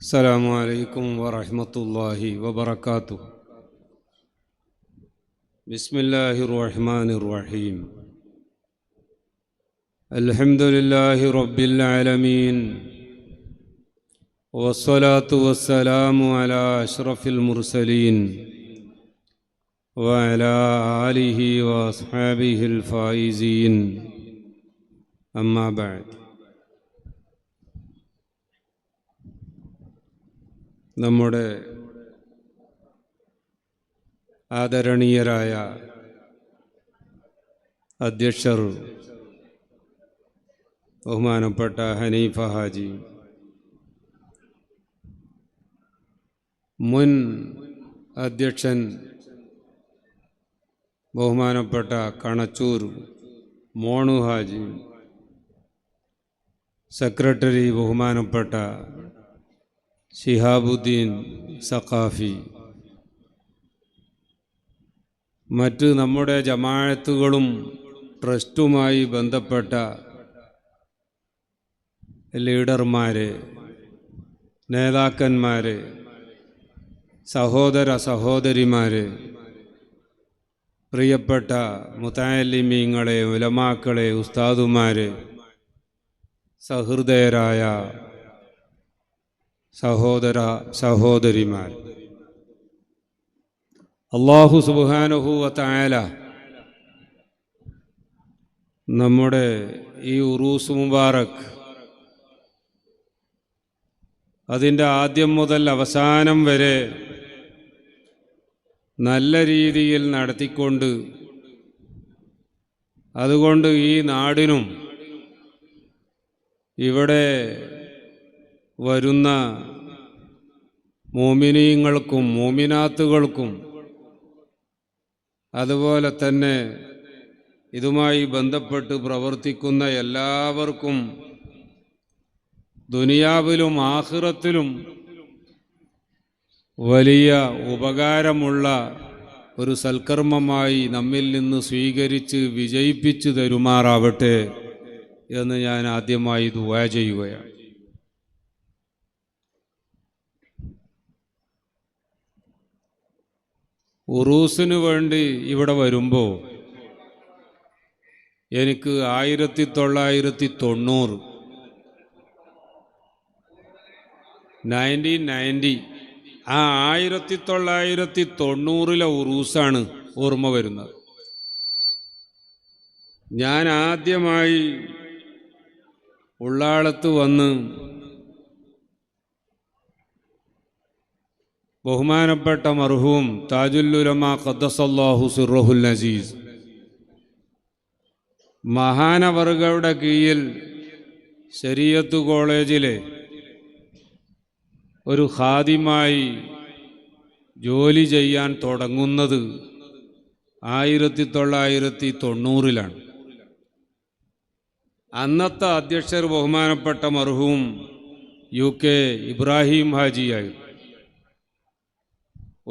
السلام عليكم ورحمة الله وبركاته. بسم الله الرحمن الرحيم. الحمد لله رب العالمين، والصلاة والسلام على أشرف المرسلين وعلى آله وأصحابه الفائزين. أما بعد. നമ്മുടെ ആദരണീയരായ അധ്യക്ഷർ ബഹുമാനപ്പെട്ട ഹനീഫ ഹാജി, മുൻ അധ്യക്ഷൻ ബഹുമാനപ്പെട്ട കണച്ചൂർ മോണു ഹാജി, സെക്രട്ടറി ബഹുമാനപ്പെട്ട ശിഹാബുദ്ദീൻ സഖാഫി, മറ്റ് നമ്മുടെ ജമാഅത്തുകളും ട്രസ്റ്റുമായി ബന്ധപ്പെട്ട ലീഡർമാരെ, നേതാക്കന്മാരെ, സഹോദര സഹോദരിമാരെ, പ്രിയപ്പെട്ട മുതഅല്ലിമീങ്ങളെ, ഉലമാക്കളെ, ഉസ്താദുമാരെ, സഹൃദയരായ സഹോദര സഹോദരിമാർ, അല്ലാഹു സുബ്ഹാനഹു വ തആല നമ്മുടെ ഈ ഉറൂസ് മുബാറക് അതിൻ്റെ ആദ്യം മുതൽ അവസാനം വരെ നല്ല രീതിയിൽ നടത്തിക്കൊണ്ട്, അതുകൊണ്ട് ഈ നാടിനും ഇവിടെ വരുന്ന മോമിനീങ്ങൾക്കും മോമിനാത്തുകൾക്കും അതുപോലെ തന്നെ ഇതുമായി ബന്ധപ്പെട്ട് പ്രവർത്തിക്കുന്ന എല്ലാവർക്കും ദുനിയാവിലും ആഖിറത്തിലും വലിയ ഉപകാരമുള്ള ഒരു സൽക്കർമ്മമായി നമ്മിൽ നിന്ന് സ്വീകരിച്ച് വിജയിപ്പിച്ചു തരുമാറാവട്ടെ എന്ന് ഞാൻ ആദ്യമായി ദുആ ചെയ്യുകയാണ്. ഉറൂസിന് വേണ്ടി ഇവിടെ വരുമ്പോൾ എനിക്ക് 1990 ആ 1990 ഉറൂസാണ് ഓർമ്മ വരുന്നത്. ഞാൻ ആദ്യമായി ഉള്ളാളത്ത് വന്ന് ബഹുമാനപ്പെട്ട മർഹൂം താജുൽ ഉലമ ഖദ്ദസല്ലാഹു സിർറഹുൽ അസീസ് മഹാനവർഗയുടെ കീഴിൽ ശരീഅത്ത് കോളേജിലെ ഒരു ഖാദിമായി ജോലി ചെയ്യാൻ തുടങ്ങുന്നത് 1990 അന്നത്തെ അധ്യക്ഷർ ബഹുമാനപ്പെട്ട മർഹൂം UK ഇബ്രാഹിം ഹാജിയായി.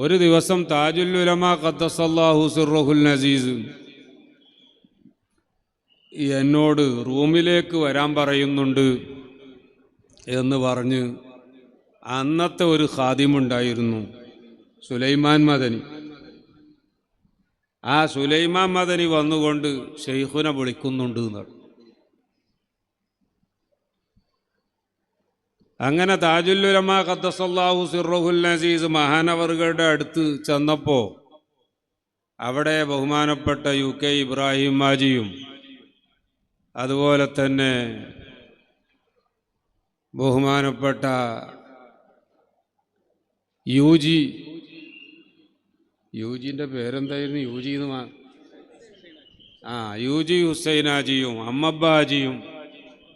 ഒരു ദിവസം താജുൽ ഉലമ ഖദ്ദസല്ലാഹു സിർറഹുൽ അസീസ് എന്നോട് റൂമിലേക്ക് വരാൻ പറയുന്നുണ്ട് എന്ന് പറഞ്ഞ് അന്നത്തെ ഒരു ഖാദിമുണ്ടായിരുന്നു, സുലൈമാൻ മദനി. ആ സുലൈമാൻ മദനി വന്നുകൊണ്ട് ഷെയ്ഖുനെ വിളിക്കുന്നുണ്ട് എന്നാണ്. അങ്ങനെ താജുൽ ഉലമ ഖദ്ദസല്ലാഹു സിർറഹുൽ അസീസ് മഹാനവറുകളുടെ അടുത്ത് ചെന്നപ്പോൾ അവിടെ ബഹുമാനപ്പെട്ട UK ഇബ്രാഹിം ഹാജിയും അതുപോലെ തന്നെ ബഹുമാനപ്പെട്ട യുജിൻ്റെ പേരെന്തായിരുന്നു, UG ഹുസൈൻ ഹാജിയും അമ്മബ്ബ ഹാജിയും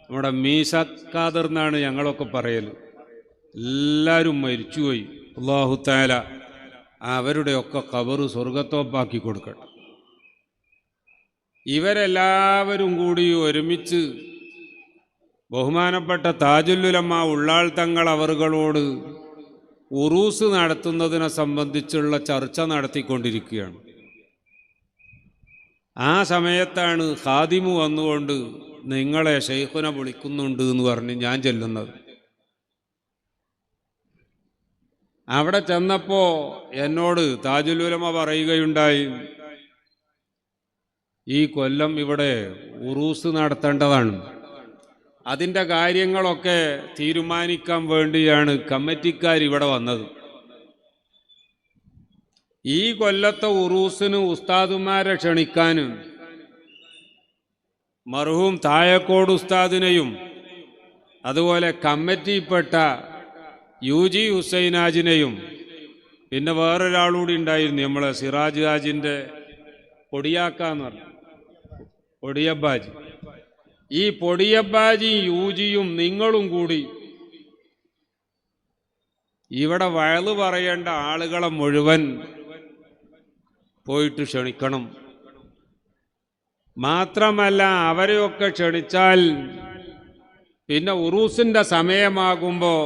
നമ്മുടെ മീശ ഖാദർ എന്നാണ് ഞങ്ങളൊക്കെ പറയൽ. എല്ലാവരും മരിച്ചുപോയി. അല്ലാഹു തആല അവരുടെയൊക്കെ ഖബർ സ്വർഗത്തോപ്പാക്കി കൊടുക്കട്ടെ. ഇവരെല്ലാവരും കൂടി ഒരുമിച്ച് ബഹുമാനപ്പെട്ട താജുൽ ഉലമ ഉള്ളാൾ തങ്ങൾ അവറുകളോട് ഉറൂസ് നടത്തുന്നതിനെ സംബന്ധിച്ചുള്ള ചർച്ച നടത്തിക്കൊണ്ടിരിക്കുകയാണ്. ആ സമയത്താണ് ഖാദിമു വന്നുകൊണ്ട് നിങ്ങളെ ഷെയ്ഖുനെ വിളിക്കുന്നുണ്ട് എന്ന് പറഞ്ഞ് ഞാൻ ചെല്ലുന്നത്. അവിടെ ചെന്നപ്പോൾ എന്നോട് താജുൽ ഉലമ പറയുകയുണ്ടായി, ഈ കൊല്ലം ഇവിടെ ഉറൂസ് നടത്തേണ്ടതാണ്. അതിൻ്റെ കാര്യങ്ങളൊക്കെ തീരുമാനിക്കാൻ വേണ്ടിയാണ് കമ്മിറ്റിക്കാർ ഇവിടെ വന്നത്. ഈ കൊല്ലത്തെ ഉറൂസിന് ഉസ്താദുമാരെ ക്ഷണിക്കാനും മർഹൂം തായക്കോട് ഉസ്താദിനെയും അതുപോലെ കമ്മിറ്റിയിൽപ്പെട്ട UG ഹുസൈനാജിനെയും പിന്നെ വേറൊരാളൂടി ഉണ്ടായിരുന്നു, നമ്മളെ സിറാജ് ഹാജിൻ്റെ പൊടിയാക്കാന്ന് പറഞ്ഞു, പൊടിയബ്ബാജി. ഈ പൊടിയബ്ബാജിയും UGയും നിങ്ങളും കൂടി ഇവിടെ വയല് പറയേണ്ട ആളുകളെ മുഴുവൻ പോയിട്ട് ക്ഷണിക്കണം. മാത്രമല്ല അവരെയൊക്കെ ക്ഷണിച്ചാൽ പിന്നെ ഉറൂസിൻ്റെ സമയമാകുമ്പോൾ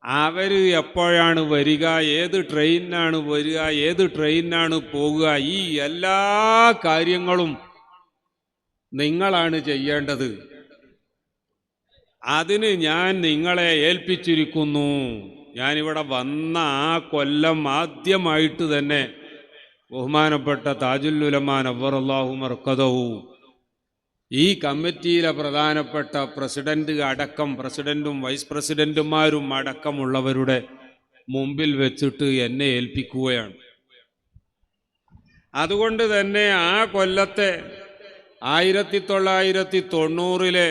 അവർ എപ്പോഴാണ് വരിക, ഏത് ട്രെയിനിനാണ് വരിക, ഏത് ട്രെയിനിനാണ് പോകുക, ഈ എല്ലാ കാര്യങ്ങളും നിങ്ങളാണ് ചെയ്യേണ്ടത്. അതിന് ഞാൻ നിങ്ങളെ ഏൽപ്പിച്ചിരിക്കുന്നു. ഞാനിവിടെ വന്ന ആ കൊല്ലം ആദ്യമായിട്ട് തന്നെ ബഹുമാനപ്പെട്ട താജുൽ ഉലമ നവ്വറല്ലാഹു മർക്കദഹു ഈ കമ്മിറ്റിയിലെ പ്രധാനപ്പെട്ട പ്രസിഡന്റ് അടക്കം, പ്രസിഡന്റും വൈസ് പ്രസിഡന്റുമാരും അടക്കമുള്ളവരുടെ മുമ്പിൽ വെച്ചിട്ട് എന്നെ ഏൽപ്പിക്കുകയാണ്. അതുകൊണ്ട് തന്നെ ആ കൊല്ലത്തെ 1990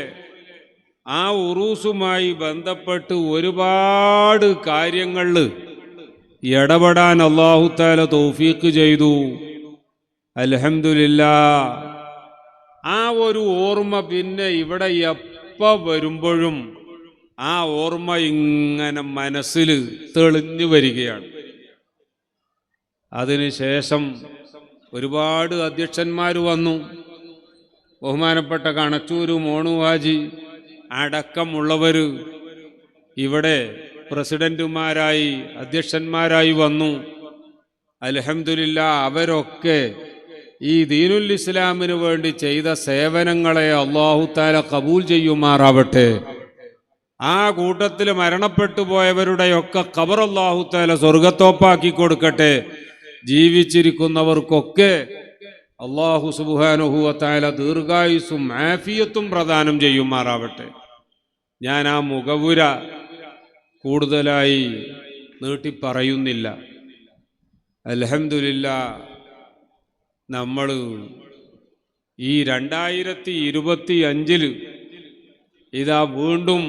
ആ ഉറൂസുമായി ബന്ധപ്പെട്ട് ഒരുപാട് കാര്യങ്ങളിൽ ഇടപെടാൻ അല്ലാഹു തആല തൗഫീഖ് ചെയ്തു. അൽഹംദുലില്ലാഹ്. ആ ഒരു ഓർമ്മ പിന്നെ ഇവിടെ എപ്പോൾ വരുമ്പോഴും ആ ഓർമ്മ ഇങ്ങനെ മനസ്സിൽ തെളിഞ്ഞു വരികയാണ്. അതിനുശേഷം ഒരുപാട് അധ്യക്ഷന്മാർ വന്നു. ബഹുമാനപ്പെട്ട കണച്ചൂര് മോണു ഹാജി അടക്കമുള്ളവർ ഇവിടെ പ്രസിഡന്റുമാരായി അധ്യക്ഷന്മാരായി വന്നു. അൽഹംദുലില്ലാഹ്. അവരൊക്കെ ഈ ദീനുൽ ഇസ്ലാമിന് വേണ്ടി ചെയ്ത സേവനങ്ങളെ അല്ലാഹു തആല ഖബൂൽ ചെയ്യുമാറാവട്ടെ. ആ കൂട്ടത്തിൽ മരണപ്പെട്ടു പോയവരുടെയൊക്കെ ഖബർ അല്ലാഹു തആല സ്വർഗ്ഗത്തോപ്പാക്കി കൊടുക്കട്ടെ. ജീവിച്ചിരിക്കുന്നവർക്കൊക്കെ അല്ലാഹു സുബ്ഹാനഹു വ തആല ദീർഘായുസ്സും ആഫിയത്തും പ്രദാനം ചെയ്യുമാറാവട്ടെ. ഞാൻ ആ മുഖവുര കൂടുതലായി നീട്ടി പറയുന്നില്ല. അൽഹംദുലില്ലാഹ്. നമ്മൾ ഈ 2025 ഇതാ വീണ്ടും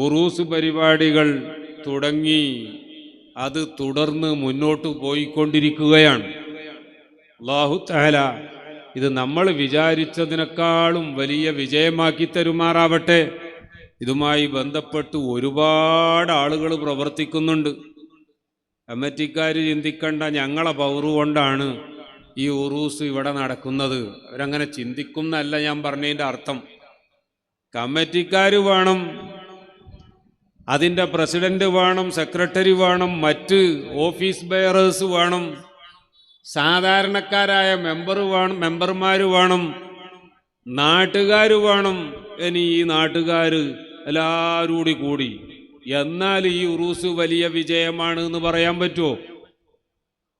ഉറൂസ് പരിപാടികൾ തുടങ്ങി. അത് തുടർന്ന് മുന്നോട്ട് പോയിക്കൊണ്ടിരിക്കുകയാണ്. അല്ലാഹു തആല ഇത് നമ്മൾ വിചാരിച്ചതിനേക്കാളും വലിയ വിജയമാക്കി തരുമാറാവട്ടെ. ഇതുമായി ബന്ധപ്പെട്ട് ഒരുപാട് ആളുകൾ പ്രവർത്തിക്കുന്നുണ്ട്. കമ്മിറ്റിക്കാർ ചിന്തിക്കേണ്ട ഞങ്ങളെ പവർ കൊണ്ടാണ് ഈ ഉറൂസ് ഇവിടെ നടക്കുന്നത്. അവരങ്ങനെ ചിന്തിക്കുന്നല്ല ഞാൻ പറഞ്ഞതിൻ്റെ അർത്ഥം. കമ്മിറ്റിക്കാർ വേണം, അതിൻ്റെ പ്രസിഡന്റ് വേണം, സെക്രട്ടറി വേണം, മറ്റ് ഓഫീസ് ബെയറേഴ്സ് വേണം, സാധാരണക്കാരായ മെമ്പർമാർ വേണം, നാട്ടുകാർ വേണം. ഇനി ഈ നാട്ടുകാർ എല്ലാവരും കൂടി എന്നാൽ ഈ ഉറൂസ് വലിയ വിജയമാണ് എന്ന് പറയാൻ പറ്റുമോ?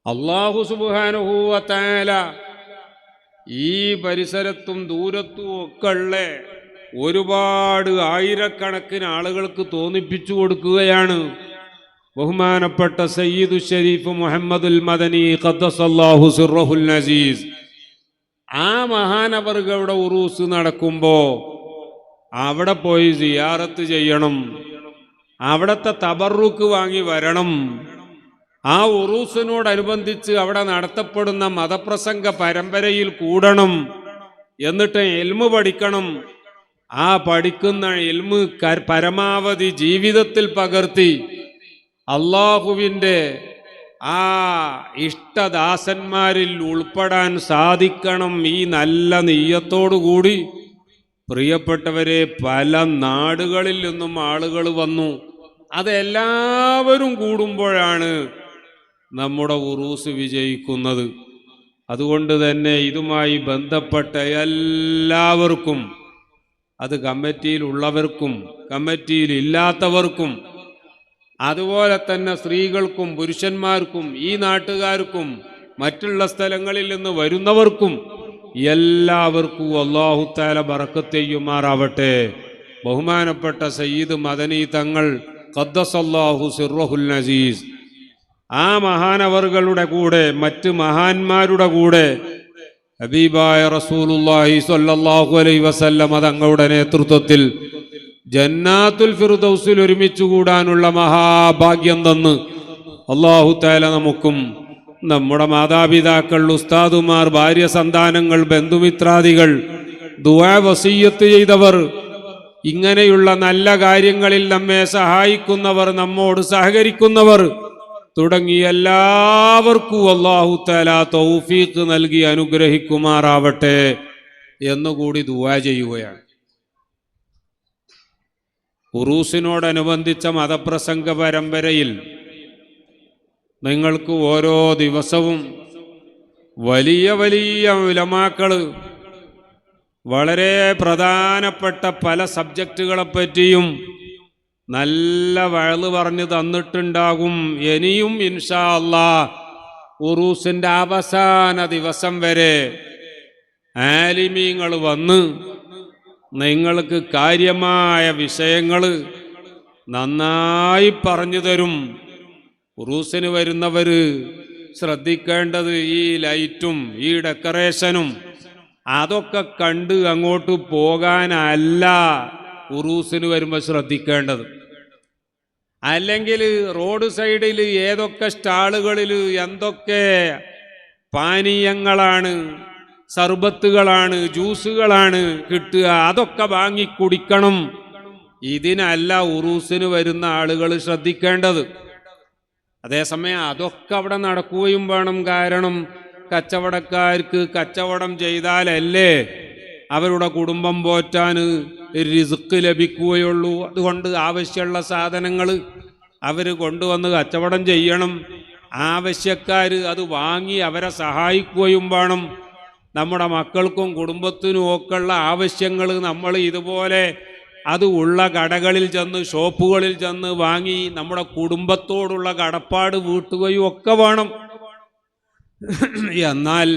അല്ലാഹു സുബ്ഹാനഹു വ തആല ഈ പരിസരത്തും ദൂരത്തും ഒക്കെ ഉള്ള ഒരുപാട് ആയിരക്കണക്കിന് ആളുകൾക്ക് തോന്നിപ്പിച്ചു കൊടുക്കുകയാണ്. ബഹുമാനപ്പെട്ട സയ്യിദു ഷരീഫ് മുഹമ്മദുൽ മദനി ഖദ്ദസല്ലാഹു സിർറഹുൽ അസീസ് ആ മഹാനവറുകളുടെ ഉറൂസ് നടക്കുമ്പോൾ അവിടെ പോയി സിയാറത്ത് ചെയ്യണം, അവിടത്തെ തബറുക്ക് വാങ്ങി വരണം. ആ ഉറൂസിനോടനുബന്ധിച്ച് അവിടെ നടത്തപ്പെടുന്ന മതപ്രസംഗ പരമ്പരയിൽ കൂടണം. എന്നിട്ട് ഇൽമു പഠിക്കണം. ആ പഠിക്കുന്ന ഇൽമു പരമാവധി ജീവിതത്തിൽ പകർത്തി അള്ളാഹുവിൻ്റെ ആ ഇഷ്ടദാസന്മാരിൽ ഉൾപ്പെടാൻ സാധിക്കണം. ഈ നല്ല നിയ്യത്തോടുകൂടി പ്രിയപ്പെട്ടവരെ പല നാടുകളിൽ നിന്നും ആളുകൾ വന്നു. അതെല്ലാവരും കൂടുമ്പോഴാണ് നമ്മുടെ ഉറൂസ് വിജയിക്കുന്നത്. അതുകൊണ്ട് തന്നെ ഇതുമായി ബന്ധപ്പെട്ട എല്ലാവർക്കും, അത് കമ്മിറ്റിയിൽ ഉള്ളവർക്കും കമ്മിറ്റിയിൽ ഇല്ലാത്തവർക്കും അതുപോലെ തന്നെ സ്ത്രീകൾക്കും പുരുഷന്മാർക്കും ഈ നാട്ടുകാർക്കും മറ്റുള്ള സ്ഥലങ്ങളിൽ നിന്ന് വരുന്നവർക്കും എല്ലാവർക്കും അല്ലാഹു തആല ബറക്കത്ത് ചെയ്യുമാറാവട്ടെ. ബഹുമാനപ്പെട്ട സയ്യിദ് മദനി തങ്ങൾ ഖദ്ദസല്ലാഹു സിർറഹുൽ അസീസ് ആ മഹാനവറുകളുടെ കൂടെ മറ്റ് മഹാന്മാരുടെ കൂടെ ഹബീബായ റസൂലുള്ളാഹി സ്വല്ലല്ലാഹു അലൈഹി വസല്ലം തങ്ങളുടെ നേതൃത്വത്തിൽ ജന്നാത്തുൽ ഫിർദൗസിൽ ഒരുമിച്ച് കൂടാനുള്ള മഹാഭാഗ്യം തന്ന് അല്ലാഹു തആല നമുക്കും നമ്മുടെ മാതാപിതാക്കൾ, ഉസ്താദുമാർ, ഭാര്യ സന്താനങ്ങൾ, ബന്ധുമിത്രാദികൾ, ദുആ വസിയ്യത്ത് ചെയ്തവർ, ഇങ്ങനെയുള്ള നല്ല കാര്യങ്ങളിൽ നമ്മെ സഹായിക്കുന്നവർ, നമ്മോട് സഹകരിക്കുന്നവർ തുടങ്ങി എല്ലാവർക്കും അല്ലാഹു തആല തൗഫീഖ് നൽകി അനുഗ്രഹിക്കുമാറാവട്ടെ എന്നുകൂടി ദുആ ചെയ്യുകയാണ്. ഉറൂസിനോടനുബന്ധിച്ച മതപ്രസംഗ പരമ്പരയിൽ നിങ്ങൾക്ക് ഓരോ ദിവസവും വലിയ വലിയ ഉലമാക്കള് വളരെ പ്രധാനപ്പെട്ട പല സബ്ജക്റ്റുകളെപ്പറ്റിയും നല്ല വഴല് പറഞ്ഞു തന്നിട്ടുണ്ടാകും. ഇനിയും ഇൻഷാ അല്ലാഹ് ഉറൂസിന്റെ അവസാന ദിവസം വരെ ആലിമീങ്ങൾ വന്ന് നിങ്ങൾക്ക് കാര്യമായ വിഷയങ്ങൾ നന്നായി പറഞ്ഞു തരും. ഉറൂസിന് വരുന്നവര് ശ്രദ്ധിക്കേണ്ടത് ഈ ലൈറ്റും ഈ ഡെക്കറേഷനും അതൊക്കെ കണ്ട് അങ്ങോട്ട് പോകാനല്ല ഉറൂസിന് വരുമ്പോൾ ശ്രദ്ധിക്കേണ്ടത്. അല്ലെങ്കിൽ റോഡ് സൈഡിൽ ഏതൊക്കെ സ്റ്റാളുകളിൽ എന്തൊക്കെ പാനീയങ്ങളാണ്, സർബത്തുകളാണ്, ജ്യൂസുകളാണ് കിട്ടുക, അതൊക്കെ വാങ്ങി കുടിക്കണം. ഇതിനല്ല ഉറൂസിന് വരുന്ന ആളുകൾ ശ്രദ്ധിക്കേണ്ടത്. അതേസമയം അതൊക്കെ അവിടെ നടക്കുകയും വേണം. കാരണം കച്ചവടക്കാർക്ക് കച്ചവടം ചെയ്താലല്ലേ അവരുടെ കുടുംബം പോറ്റാൻ റിസ്ക് ലഭിക്കുകയുള്ളൂ. അതുകൊണ്ട് ആവശ്യമുള്ള സാധനങ്ങൾ അവർ കൊണ്ടുവന്ന് കച്ചവടം ചെയ്യണം. ആവശ്യക്കാർ അത് വാങ്ങി അവരെ സഹായിക്കുകയും വേണം. നമ്മുടെ മക്കൾക്കും കുടുംബത്തിനും ഒക്കെയുള്ള ആവശ്യങ്ങൾ നമ്മൾ ഇതുപോലെ അത് ഉള്ള കടകളിൽ ചെന്ന്, ഷോപ്പുകളിൽ ചെന്ന് വാങ്ങി നമ്മുടെ കുടുംബത്തോടുള്ള കടപ്പാട് വീട്ടുകയും ഒക്കെ വേണം. എന്നാൽ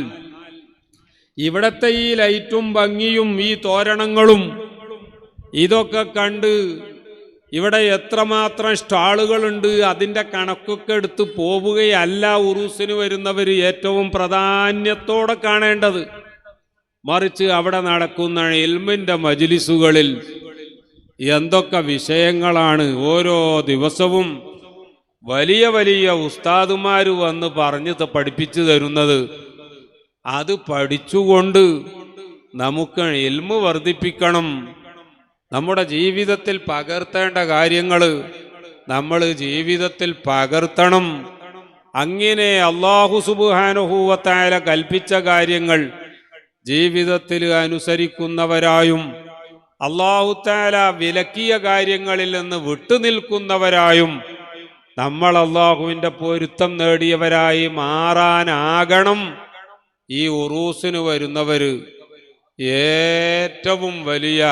ഇവിടത്തെ ഈ ലൈറ്റും ഭംഗിയും ഈ തോരണങ്ങളും ഇതൊക്കെ കണ്ട് ഇവിടെ എത്രമാത്രം സ്റ്റാളുകളുണ്ട് അതിൻ്റെ കണക്കൊക്കെ എടുത്ത് പോവുകയല്ല ഉറൂസിന് വരുന്നവർ ഏറ്റവും പ്രാധാന്യത്തോടെ കാണേണ്ടത്. മറിച്ച് അവിടെ നടക്കുന്ന ഇൽമിൻ്റെ മജ്ലിസുകളിൽ എന്തൊക്കെ വിഷയങ്ങളാണ് ഓരോ ദിവസവും വലിയ വലിയ ഉസ്താദുമാർ വന്ന് പറഞ്ഞ് പഠിപ്പിച്ചു തരുന്നത്. അത് പഠിച്ചുകൊണ്ട് നമുക്ക് ഇൽമ് വർദ്ധിപ്പിക്കണം. നമ്മുടെ ജീവിതത്തിൽ പകർത്തേണ്ട കാര്യങ്ങൾ നമ്മൾ ജീവിതത്തിൽ പകർത്തണം. അങ്ങനെ അല്ലാഹു സുബ്ഹാനഹു വ തആല കൽപ്പിച്ച കാര്യങ്ങൾ ജീവിതത്തിൽ അനുസരിക്കുന്നവരായും അല്ലാഹു തആല വിലക്കിയ കാര്യങ്ങളിൽ നിന്ന് വിട്ടുനിൽക്കുന്നവരായും നമ്മൾ അല്ലാഹുവിൻ്റെ പൊരുത്തം നേടിയവരായി മാറാനാകണം ഈ ഉറൂസിന് വരുന്നവര് ഏറ്റവും വലിയ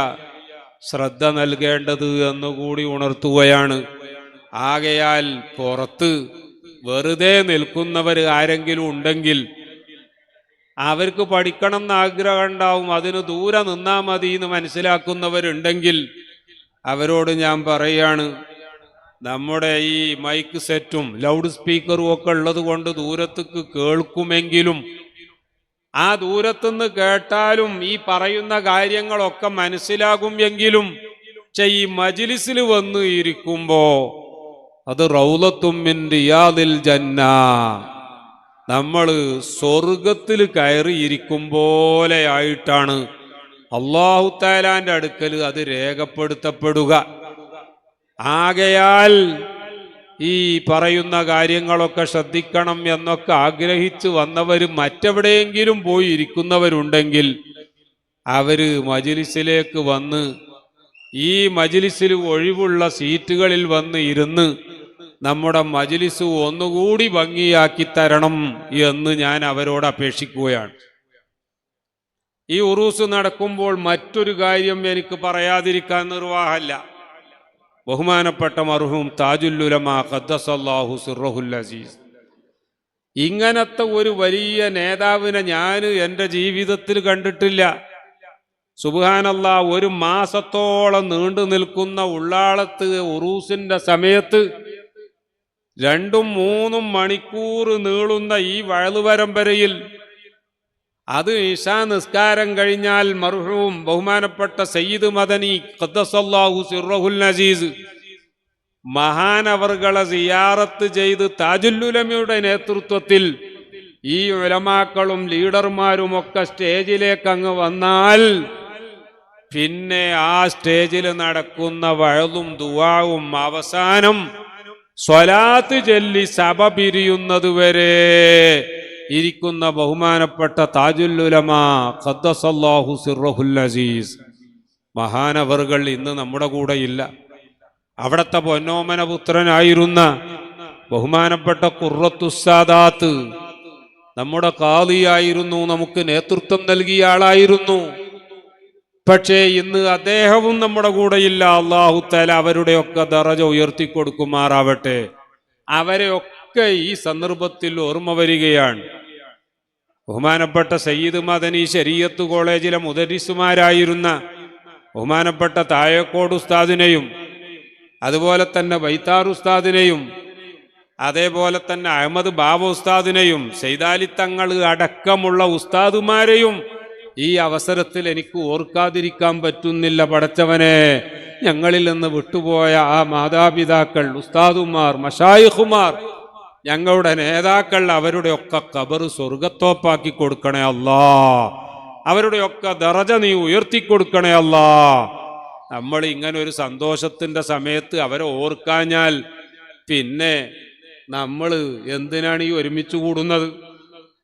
ശ്രദ്ധ നൽകേണ്ടത് എന്നുകൂടി ഉണർത്തുകയാണ്. ആകയാൽ പുറത്ത് വെറുതെ നിൽക്കുന്നവർ ആരെങ്കിലും ഉണ്ടെങ്കിൽ അവർക്ക് പഠിക്കണം എന്ന് ആഗ്രഹം ഉണ്ടാവും, അതിന് ദൂരെ നിന്നാ മതി എന്ന് മനസ്സിലാക്കുന്നവരുണ്ടെങ്കിൽ അവരോട് ഞാൻ പറയാണ്, നമ്മുടെ ഈ മൈക്ക് സെറ്റും ലൗഡ് സ്പീക്കറും ഒക്കെ ഉള്ളത് കൊണ്ട് ദൂരത്തേക്ക് കേൾക്കുമെങ്കിലും ആ ദൂരത്തുനിന്ന് കേട്ടാലും ഈ പറയുന്ന കാര്യങ്ങളൊക്കെ മനസ്സിലാകും എങ്കിലും ഈ മജ്ലിസിൽ വന്ന് ഇരിക്കുമ്പോ അത് റൗളത്തും മിൻ റിയാദിൽ ജന്ന, നമ്മൾ സ്വർഗത്തിൽ കയറിയിരിക്കും പോലെ ആയിട്ടാണ് അല്ലാഹു തആലാന്റെ അടുക്കൽ അത് രേഖപ്പെടുത്തപ്പെടുക. ആകയാൽ ഈ പറയുന്ന കാര്യങ്ങളൊക്കെ ശ്രദ്ധിക്കണം എന്നൊക്കെ ആഗ്രഹിച്ച് വന്നവർ മറ്റെവിടെയെങ്കിലും പോയി ഇരിക്കുന്നവരുണ്ടെങ്കിൽ അവര് മജ്ലിസിലേക്ക് വന്ന് ഈ മജ്ലിസിൽ ഒഴിവുള്ള സീറ്റുകളിൽ വന്ന് ഇരുന്ന് നമ്മുടെ മജ്ലിസ് ഒന്നുകൂടി ഭംഗിയാക്കി തരണം എന്ന് ഞാൻ അവരോട് അപേക്ഷിക്കുകയാണ്. ഈ ഉറൂസ് നടക്കുമ്പോൾ മറ്റൊരു കാര്യം എനിക്ക് പറയാതിരിക്കാൻ നിർവാഹമില്ല. ബഹുമാനപ്പെട്ട മർഹൂം താജുൽ ഉലമ ഖദ്ദസല്ലാഹു സിർറഹുൽ അസീസ്. ഇങ്ങനത്തെ ഒരു വലിയ നേതാവിനെ ഞാൻ എൻ്റെ ജീവിതത്തിൽ കണ്ടിട്ടില്ല. സുബ്ഹാനല്ലാഹ്, ഒരു മാസത്തോളം നീണ്ടു നിൽക്കുന്ന ഉള്ളാളത്ത് ഉറൂസിന്റെ സമയത്ത് 2-3 മണിക്കൂർ നീളുന്ന ഈ വഅ്ള് പരമ്പരയിൽ, അത് ഇശാ നിസ്കാരം കഴിഞ്ഞാൽ മർഹൂം ബഹുമാനപ്പെട്ട സയ്യിദ് മദനി ഖദ്ദസല്ലാഹു സിർറഹുൽ അസീസ് മഹാനവർകളെ സിയാറത്ത് ചെയ്ത് താജുൽ ഉലമയുടെ നേതൃത്വത്തിൽ ഈ ഉലമാക്കളും ലീഡർമാരുമൊക്കെ സ്റ്റേജിലേക്ക് അങ്ങ് വന്നാൽ പിന്നെ ആ സ്റ്റേജിൽ നടക്കുന്ന വഅ്ളും ദുആവും അവസാനം സ്വലാത്ത് ചൊല്ലി സഭ പിരിയുന്നത് വരെ ഇരിക്കുന്ന ബഹുമാനപ്പെട്ട താജുൽ ഉലമ ഖദ്ദസല്ലാഹു സിർറഹുൽ അസീസ് മഹാനവർകൾ ഇന്ന് നമ്മുടെ കൂടെ ഇല്ല. അവിടത്തെ പൊന്നോമന പുത്രനായിരുന്ന ബഹുമാനപ്പെട്ട ഖുർറത്തുസ്സാദാത്ത് നമ്മുടെ ഖാദിയായിരുന്നു, നമുക്ക് നേതൃത്വം നൽകിയ ആളായിരുന്നു. പക്ഷേ ഇന്ന് അദ്ദേഹവും നമ്മുടെ കൂടെയില്ല. അല്ലാഹു തആല അവരുടെയൊക്കെ ദറജ ഉയർത്തിക്കൊടുക്കുമാറാവട്ടെ. അവരെയൊക്കെ ഈ സന്ദർഭത്തിൽ ഓർമ്മ വരികയാണ്. ബഹുമാനപ്പെട്ട സയ്യിദ് മദനി ശരീഅത്ത് കോളേജിലെ മുദരിസുമാരായിരുന്ന ബഹുമാനപ്പെട്ട താഴേക്കോട് ഉസ്താദിനെയും അതുപോലെ തന്നെ ബൈത്താർ ഉസ്താദിനെയും അതേപോലെ തന്നെ അഹമ്മദ് ബാബ ഉസ്താദിനെയും സൈദാലി തങ്ങൾ അടക്കമുള്ള ഉസ്താദുമാരെയും ഈ അവസരത്തിൽ എനിക്ക് ഓർക്കാതിരിക്കാൻ പറ്റുന്നില്ല. പടച്ചവനെ, ഞങ്ങളിൽ നിന്ന് വിട്ടുപോയ ആ മാതാപിതാക്കൾ, ഉസ്താദുമാർ, മശായിഖുമാർ, ഞങ്ങളുടെ നേതാക്കൾ, അവരുടെയൊക്കെ ഖബർ സ്വർഗത്തോപ്പാക്കി കൊടുക്കണേ അല്ലാ. അവരുടെയൊക്കെ ദറജ നീ ഉയർത്തിക്കൊടുക്കണേ അല്ലാ. നമ്മൾ ഇങ്ങനെ ഒരു സന്തോഷത്തിന്റെ സമയത്ത് അവരെ ഓർക്കാഞ്ഞാൽ പിന്നെ നമ്മൾ എന്തിനാണ് ഈ ഒരുമിച്ച് കൂടുന്നത്?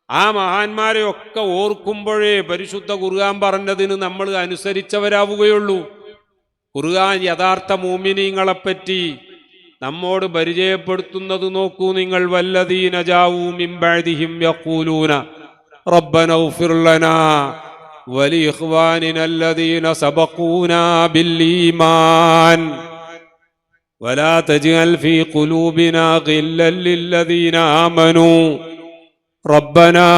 ആ മഹാന്മാരെ ഒക്കെ ഓർക്കുമ്പോഴേ പരിശുദ്ധ ഖുർആൻ പറഞ്ഞതിന് നമ്മൾ അനുസരിച്ചവരാവുകയുള്ളൂ. ഖുർആൻ യഥാർത്ഥ മുഅ്മിനീങ്ങളെപ്പറ്റി നമ്മോട് പരിചയപ്പെടുത്തുന്നത് നോക്കൂ നിങ്ങൾ. വല്ലദീന ജാഊ മിൻ ബഅദിഹിം യഖൂലൂന റബ്ബനാ ഇഗ്ഫിർ ലനാ വലിഇഖ്വാനിന അല്ലദീന സബഖൂനാ ബിൽ ഈമാൻ വലാ തജ്അൽ ഫീ ഖുലൂബിനാ ഗില്ലൻ ലില്ലദീന ആമനൂ റബ്ബനാ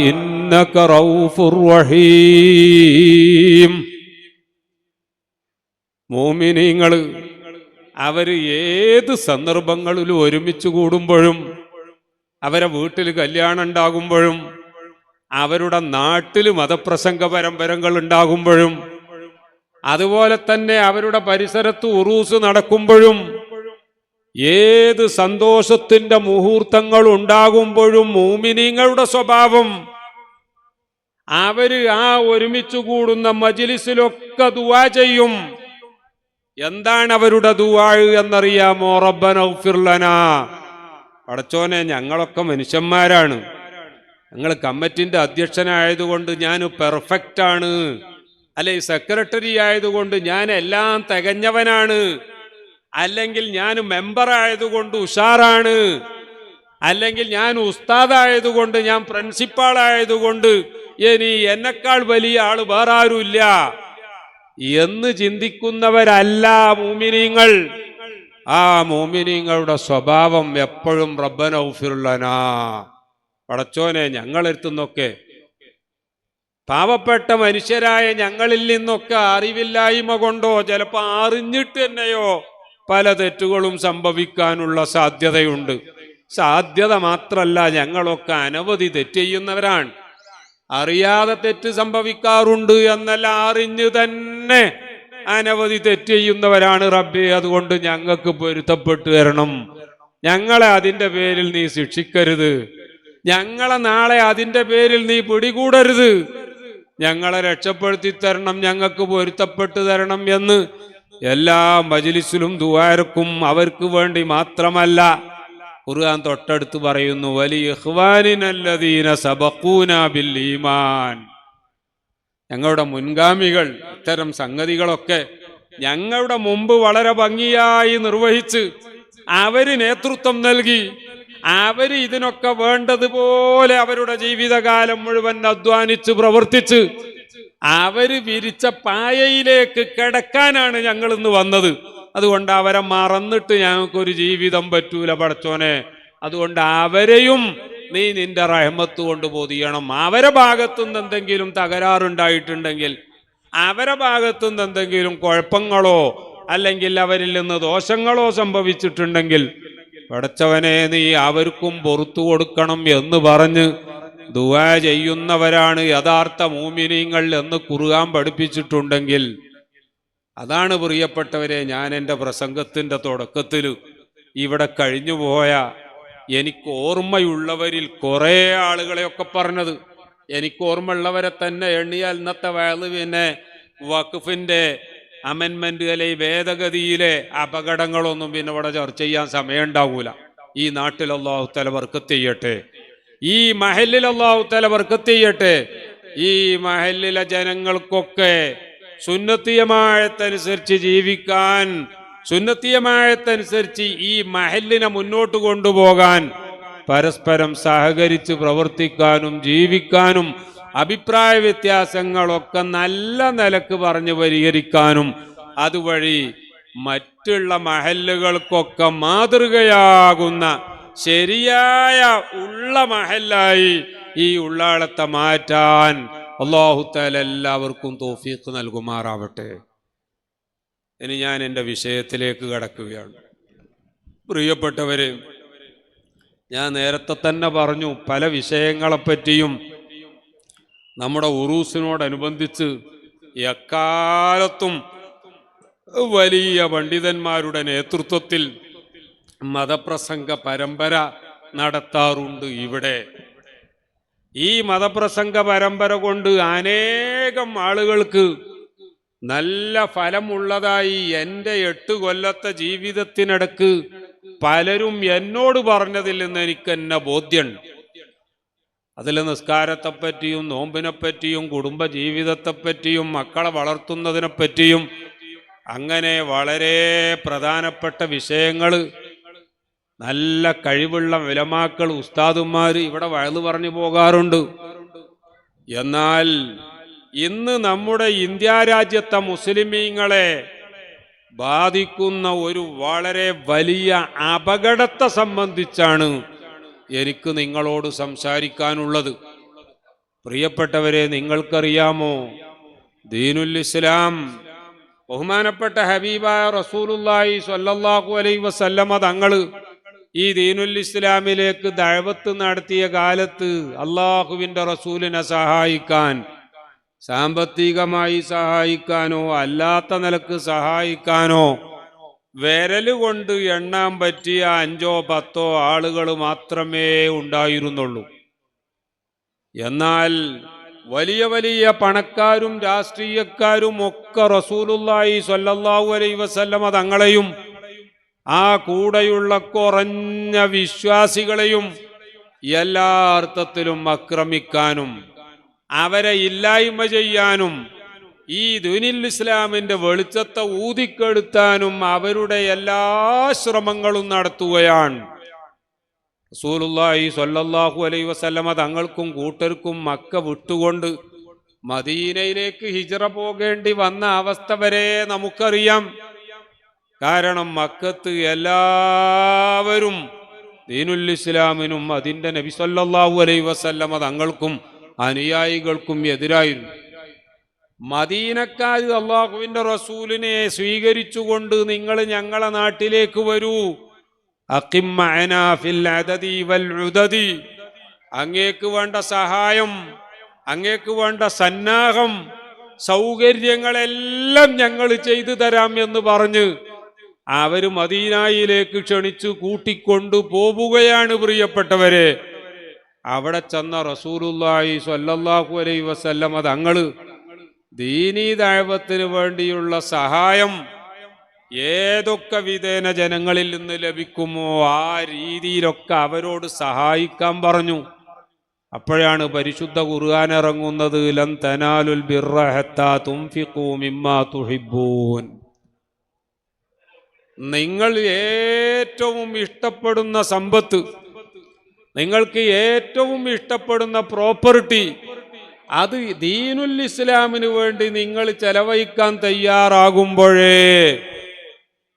ഇന്നക റഊഫുർ റഹീം. മുഅ്മിനീങ്ങൾ അവര് ഏത് സന്ദർഭങ്ങളിലും ഒരുമിച്ച് കൂടുമ്പോഴും, അവരെ വീട്ടിൽ കല്യാണം ഉണ്ടാകുമ്പോഴും, അവരുടെ നാട്ടിൽ മതപ്രസംഗ പരമ്പരകൾ ഉണ്ടാകുമ്പോഴും, അതുപോലെ തന്നെ അവരുടെ പരിസരത്ത് ഉറൂസ് നടക്കുമ്പോഴും, ഏത് സന്തോഷത്തിന്റെ മുഹൂർത്തങ്ങൾ ഉണ്ടാകുമ്പോഴും മുഅ്മിനീങ്ങളുടെ സ്വഭാവം അവര് ആ ഒരുമിച്ച് കൂടുന്ന മജ്ലിസിലൊക്കെ ദുആ ചെയ്യും. എന്താണ് അവരുടെ ദുആ എന്നറിയാമോ? റബ്ബനാ ഇഗ്ഫിർ ലനാ, പടച്ചോനെ ഞങ്ങളൊക്കെ മനുഷ്യന്മാരാണ്, ഞങ്ങൾ കമ്മിറ്റിന്റെ അധ്യക്ഷനായതുകൊണ്ട് ഞാൻ പെർഫെക്റ്റ് ആണ്, അല്ലെ സെക്രട്ടറി ആയതുകൊണ്ട് ഞാൻ എല്ലാം തികഞ്ഞവനാണ്, അല്ലെങ്കിൽ ഞാൻ മെമ്പർ ആയതുകൊണ്ട് ഉഷാറാണ്, അല്ലെങ്കിൽ ഞാൻ ഉസ്താദായതുകൊണ്ട്, ഞാൻ പ്രിൻസിപ്പാൾ ആയതുകൊണ്ട് ഇനി എന്നെക്കാൾ വലിയ ആള് വേറെ ആരുമില്ല എന്ന് ചിന്തിക്കുന്നവരല്ല മുഅ്മിനീങ്ങൾ. ആ മുഅ്മിനീങ്ങളുടെ സ്വഭാവം എപ്പോഴും റബ്ബനാ ഇഗ്ഫിർ ലനാ, പടച്ചോനെ ഞങ്ങളെടുത്തുനിന്നൊക്കെ, പാവപ്പെട്ട മനുഷ്യരായ ഞങ്ങളിൽ നിന്നൊക്കെ അറിവില്ലായ്മ കൊണ്ടോ ചിലപ്പോൾ അറിഞ്ഞിട്ട് തന്നെയോ പല തെറ്റുകളും സംഭവിക്കാനുള്ള സാധ്യതയുണ്ട്. സാധ്യത മാത്രല്ല, ഞങ്ങളൊക്കെ അനവധി തെറ്റ് ചെയ്യുന്നവരാണ്. അറിയാതെ തെറ്റ് സംഭവിക്കാറുണ്ട് എന്നല്ല, അറിഞ്ഞു തന്നെ അനവധി തെറ്റ് ചെയ്യുന്നവരാണ് റബ്ബേ. അതുകൊണ്ട് ഞങ്ങൾക്ക് പൊരുത്തപ്പെട്ടു തരണം, ഞങ്ങളെ അതിന്റെ പേരിൽ നീ ശിക്ഷിക്കരുത്, ഞങ്ങളെ നാളെ അതിന്റെ പേരിൽ നീ പിടികൂടരുത്, ഞങ്ങളെ രക്ഷപ്പെടുത്തി തരണം, ഞങ്ങൾക്ക് പൊരുത്തപ്പെട്ടു തരണം എന്ന് എല്ലാ മജ്ലിസിലും ദുആർക്കും. അവർക്ക് വേണ്ടി മാത്രമല്ല, ഖുർആൻ തൊട്ടടുത്ത് പറയുന്നു, വലിഇഖ്വാനിനല്ലദീന സബഖൂനാ ബിൽ ഈമാൻ. ഞങ്ങളുടെ മുൻഗാമികൾ ഇത്തരം സംഗതികളൊക്കെ ഞങ്ങളുടെ മുമ്പ് വളരെ ഭംഗിയായി നിർവഹിച്ച് അവര് നേതൃത്വം നൽകി, അവര് ഇതിനൊക്കെ വേണ്ടതുപോലെ അവരുടെ ജീവിതകാലം മുഴുവൻ അധ്വാനിച്ച് പ്രവർത്തിച്ച് അവര് വിരിച്ച പായയിലേക്ക് കിടക്കാനാണ് ഞങ്ങൾ ഇന്ന് വന്നത്. അതുകൊണ്ട് അവരെ മറന്നിട്ട് ഞങ്ങൾക്കൊരു ജീവിതം പറ്റൂല പടച്ചോനെ. അതുകൊണ്ട് അവരെയും നീ നിന്റെ റഹ്മത്ത് കൊണ്ട് പൊതിയണം. അവരെ ഭാഗത്തുനിന്ന് എന്തെങ്കിലും തകരാറുണ്ടായിട്ടുണ്ടെങ്കിൽ, അവരെ ഭാഗത്തുനിന്ന് എന്തെങ്കിലും കുഴപ്പങ്ങളോ അല്ലെങ്കിൽ അവരിൽ നിന്ന് ദോഷങ്ങളോ സംഭവിച്ചിട്ടുണ്ടെങ്കിൽ പടച്ചവനെ നീ അവർക്കും പുറത്തു കൊടുക്കണം എന്ന് പറഞ്ഞ് ദുആ ചെയ്യുന്നവരാണ് യഥാർത്ഥ മൂമിനീങ്ങൾ എന്ന് ഖുർആൻ പഠിപ്പിച്ചിട്ടുണ്ടെങ്കിൽ, അതാണ് പ്രിയപ്പെട്ടവരെ ഞാൻ എൻ്റെ പ്രസംഗത്തിൻ്റെ തുടക്കത്തിൽ ഇവിടെ കഴിഞ്ഞുപോയ എനിക്ക് ഓർമ്മയുള്ളവരിൽ കുറേ ആളുകളെയൊക്കെ പറഞ്ഞത്. എനിക്ക് ഓർമ്മയുള്ളവരെ തന്നെ എണ്ണിയാൽ ഇന്നത്തെ വയല് പിന്നെ വഖഫിൻ്റെ അമെൻമെന്റ് അല്ലെങ്കിൽ ഭേദഗതിയിലെ അപകടങ്ങളൊന്നും പിന്നെ ഇവിടെ ചർച്ച ചെയ്യാൻ സമയം ഉണ്ടാവൂല. ഈ നാട്ടിൽ അല്ലാഹു തആല ബർക്കത്ത് ചെയ്യട്ടെ, ഈ മഹല്ലിൽ അല്ലാഹു തആല ബർക്കത്ത് ചെയ്യട്ടെ. ഈ മഹല്ലിലെ ജനങ്ങൾക്കൊക്കെ സുന്നത്തിയമായത്തനുസരിച്ച് ജീവിക്കാൻ, സുന്നത്തിയമായത്തനുസരിച്ച് ഈ മഹല്ലിനെ മുന്നോട്ട് കൊണ്ടുപോകാൻ, പരസ്പരം സഹകരിച്ച് പ്രവർത്തിക്കാനും ജീവിക്കാനും അഭിപ്രായ വ്യത്യാസങ്ങളൊക്കെ നല്ല നിലക്ക് പറഞ്ഞു പരിഹരിക്കാനും അതുവഴി മറ്റുള്ള മഹല്ലുകൾക്കൊക്കെ മാതൃകയാകുന്ന ശരിയായ ഉള്ള മഹല്ലായി ഈ ഉള്ളാളത്തെ മാറ്റാൻ അല്ലാഹു തആല എല്ലാവർക്കും തൗഫീഖ് നൽകുമാറാവട്ടെ. ഇനി ഞാൻ എൻ്റെ വിഷയത്തിലേക്ക് കടക്കുകയാണ്. പ്രിയപ്പെട്ടവരെ, ഞാൻ നേരത്തെ തന്നെ പറഞ്ഞു, പല വിഷയങ്ങളെപ്പറ്റിയും നമ്മുടെ ഉറൂസിനോടനുബന്ധിച്ച് എക്കാലത്തും വലിയ പണ്ഡിതന്മാരുടെ നേതൃത്വത്തിൽ മതപ്രസംഗ പരമ്പര നടത്താറുണ്ട്. ഇവിടെ ഈ മതപ്രസംഗ പരമ്പര കൊണ്ട് അനേകം ആളുകൾക്ക് നല്ല ഫലമുള്ളതായി എൻ്റെ 8 കൊല്ലത്തെ ജീവിതത്തിനിടക്ക് പലരും എന്നോട് പറഞ്ഞതിൽ നിന്ന് എനിക്ക് എന്നെ ബോധ്യമുണ്ട്. അതിൽ നിസ്കാരത്തെപ്പറ്റിയും നോമ്പിനെപ്പറ്റിയും കുടുംബജീവിതത്തെപ്പറ്റിയും മക്കളെ വളർത്തുന്നതിനെപ്പറ്റിയും അങ്ങനെ വളരെ പ്രധാനപ്പെട്ട വിഷയങ്ങൾ നല്ല കഴിവുള്ള ഉലമാക്കൾ ഉസ്താദുമാർ ഇവിടെ വഅ്ള് പറഞ്ഞു പോകാറുണ്ട്. എന്നാൽ ഇന്ന് നമ്മുടെ ഇന്ത്യ രാജ്യത്തെ മുസ്ലിമീങ്ങളെ ബാധിക്കുന്ന ഒരു വളരെ വലിയ അപകടത്തെ സംബന്ധിച്ചാണ് എനിക്ക് നിങ്ങളോട് സംസാരിക്കാനുള്ളത്. പ്രിയപ്പെട്ടവരെ, നിങ്ങൾക്കറിയാമോ, ദീനുൽ ഇസ്ലാം ബഹുമാനപ്പെട്ട ഹബീബായ റസൂലുള്ളാഹി സ്വല്ലല്ലാഹു അലൈഹി വസല്ലമ തങ്ങൾ ഈ ദീനുൽ ഇസ്ലാമിലേക്ക് ദഅവത്ത് നടത്തിയ കാലത്ത് അള്ളാഹുവിൻ്റെ റസൂലിനെ സഹായിക്കാൻ, സാമ്പത്തികമായി സഹായിക്കാനോ അല്ലാത്ത നിലക്ക് സഹായിക്കാനോ വിരലുകൊണ്ട് എണ്ണാൻ പറ്റിയ 5 or 10 ആളുകൾ മാത്രമേ ഉണ്ടായിരുന്നുള്ളൂ. എന്നാൽ വലിയ വലിയ പണക്കാരും രാഷ്ട്രീയക്കാരും ഒക്കെ റസൂലുള്ളാഹി സ്വല്ലല്ലാഹു അലൈഹി വസല്ലമ തങ്ങളെയും ആ കൂടെയുള്ള കുറഞ്ഞ വിശ്വാസികളെയും എല്ലാ അർത്ഥത്തിലും ആക്രമിക്കാനും അവരെ ഇല്ലായ്മ ചെയ്യാനും ഈ ദീനുൽ ഇസ്ലാമിന്റെ വെളിച്ചത്തെ ഊതിക്കെടുത്താനും അവരുടെ എല്ലാ ശ്രമങ്ങളും നടത്തുകയാണ്. റസൂലുള്ളാഹി സ്വല്ലല്ലാഹു അലൈഹി വസല്ലമ തങ്ങൾക്കും കൂട്ടർക്കും മക്ക വിട്ടുകൊണ്ട് മദീനയിലേക്ക് ഹിജ്റ പോകേണ്ടി വന്ന അവസ്ഥ വരെ നമുക്കറിയാം. കാരണം മക്കത്ത് എല്ലാവരും ദീനുൽ ഇസ്ലാമിനും അതിൻ്റെ നബി സ്വല്ലല്ലാഹു അലൈഹി വസല്ലമ തങ്ങൾക്കും അനുയായികൾക്കും എതിരായിരുന്നു. മദീനക്കാർ അള്ളാഹുവിൻ്റെ റസൂലിനെ സ്വീകരിച്ചുകൊണ്ട് നിങ്ങൾ ഞങ്ങളെ നാട്ടിലേക്ക് വരൂ, അഖിം മഅനാ ഫിൽ അദദി വൽ ഉദദി, അങ്ങേക്ക് വേണ്ട സഹായം, അങ്ങേക്ക് വേണ്ട സന്നാഹം, സൗകര്യങ്ങളെല്ലാം ഞങ്ങൾ ചെയ്തു തരാം എന്ന് പറഞ്ഞ് അവർ മദീനയിലേക്ക് ക്ഷണിച്ചു കൂട്ടിക്കൊണ്ടു പോവുകയാണ്. പ്രിയപ്പെട്ടവരെ, അവിടെ ചെന്ന റസൂലുള്ളാഹി സ്വല്ലല്ലാഹു അലൈഹി വസല്ലമ തങ്ങൾ ദീനീ ദഅവത്തിന് വേണ്ടിയുള്ള സഹായം ഏതൊക്കെ വിധേന ജനങ്ങളിൽ നിന്ന് ലഭിക്കുമോ ആ രീതിയിലൊക്കെ അവരോട് സഹായിക്കാൻ പറഞ്ഞു. അപ്പോഴാണ് പരിശുദ്ധ ഖുർആൻ ഇറങ്ങുന്നത്, ലൻ തനാലുൽ ബിർറ ഹത്താ തുൻഫിഖൂ മിമ്മാ തുഹിബ്ബൂൻ. നിങ്ങൾ ഏറ്റവും ഇഷ്ടപ്പെടുന്ന സമ്പത്ത്, നിങ്ങൾക്ക് ഏറ്റവും ഇഷ്ടപ്പെടുന്ന പ്രോപ്പർട്ടി, അത് ദീനുൽ ഇസ്ലാമിന് വേണ്ടി നിങ്ങൾ ചെലവഴിക്കാൻ തയ്യാറാകുമ്പോഴേ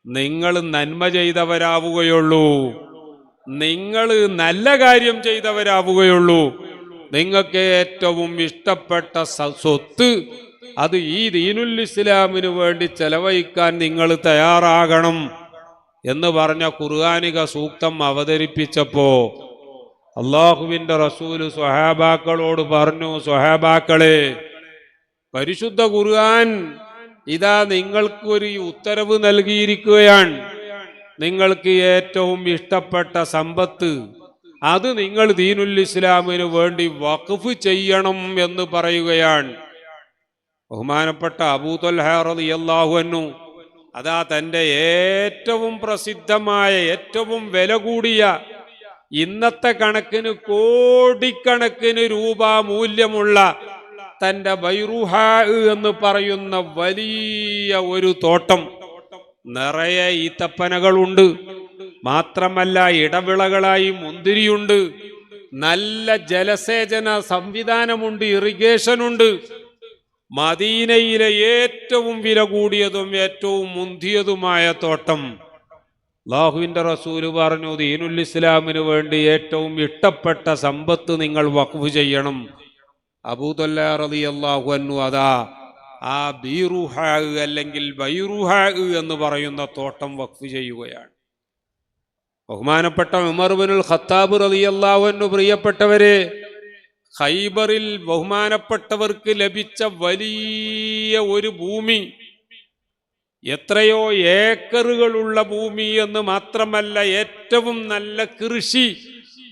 നിങ്ങൾ നന്മ ചെയ്തവരാവുകയുള്ളൂ, നിങ്ങൾ നല്ല കാര്യം ചെയ്തവരാവുകയുള്ളൂ. നിങ്ങൾക്ക് ഏറ്റവും ഇഷ്ടപ്പെട്ട സ്വത്ത് അത് ഈ ദീനുൽ ഇസ്ലാമിന് വേണ്ടി ചെലവഴിക്കാൻ നിങ്ങൾ തയ്യാറാകണം എന്ന് പറഞ്ഞ ഖുർആനിക സൂക്തം അവതരിപ്പിച്ചപ്പോ അള്ളാഹുവിന്റെ റസൂല് സ്വഹാബാക്കളോട് പറഞ്ഞു, സ്വഹാബാക്കളെ, പരിശുദ്ധ ഖുർആൻ ഇതാ നിങ്ങൾക്ക് ഒരു ഉത്തരവ് നൽകിയിരിക്കുകയാണ്. നിങ്ങൾക്ക് ഏറ്റവും ഇഷ്ടപ്പെട്ട സമ്പത്ത് അത് നിങ്ങൾ ദീനുൽ ഇസ്ലാമിന് വേണ്ടി വഖഫ് ചെയ്യണം എന്ന് പറയുകയാണ്. ബഹുമാനപ്പെട്ട അബൂ ത്വൽഹ റളിയല്ലാഹു അൻഹു അതാ തൻ്റെ ഏറ്റവും പ്രസിദ്ധമായ ഏറ്റവും വില കൂടിയ ഇന്നത്തെ കണക്കിന് കോടിക്കണക്കിന് രൂപ മൂല്യമുള്ള തൻ്റെ ബൈറൂഹാ എന്ന് പറയുന്ന വലിയ ഒരു തോട്ടം നിറയെ ഈത്തപ്പനകളുണ്ട്. മാത്രമല്ല ഇടവിളകളായി മുന്തിരിയുണ്ട്, നല്ല ജലസേചന സംവിധാനമുണ്ട്, ഇറിഗേഷനുണ്ട്. മദീനയിലെ ഏറ്റവും വില കൂടിയതും ഏറ്റവും മുന്തിയതുമായ തോട്ടം. അല്ലാഹുവിന്റെ റസൂല് പറഞ്ഞു, ദീനുൽ ഇസ്ലാമിന് വേണ്ടി ഏറ്റവും ഇഷ്ടപ്പെട്ട സമ്പത്ത് നിങ്ങൾ വഖഫ് ചെയ്യണം. അബൂ ത്വൽഹ റളിയല്ലാഹു അൻഹു അതാ ആ ബീറുഹാ അല്ലെങ്കിൽ ബൈറുഹാ എന്ന് പറയുന്ന തോട്ടം വഖഫ് ചെയ്യുകയാണ്. ബഹുമാനപ്പെട്ട ഉമർ ഇബ്നുൽ ഖത്താബ് റളിയല്ലാഹു അൻഹു, പ്രിയപ്പെട്ടവരെ, ഖൈബറിൽ ബഹുമാനപ്പെട്ടവർക്ക് ലഭിച്ച വലിയ ഒരു ഭൂമി, എത്രയോ ഏക്കറുകളുള്ള ഭൂമി എന്ന് മാത്രമല്ല ഏറ്റവും നല്ല കൃഷി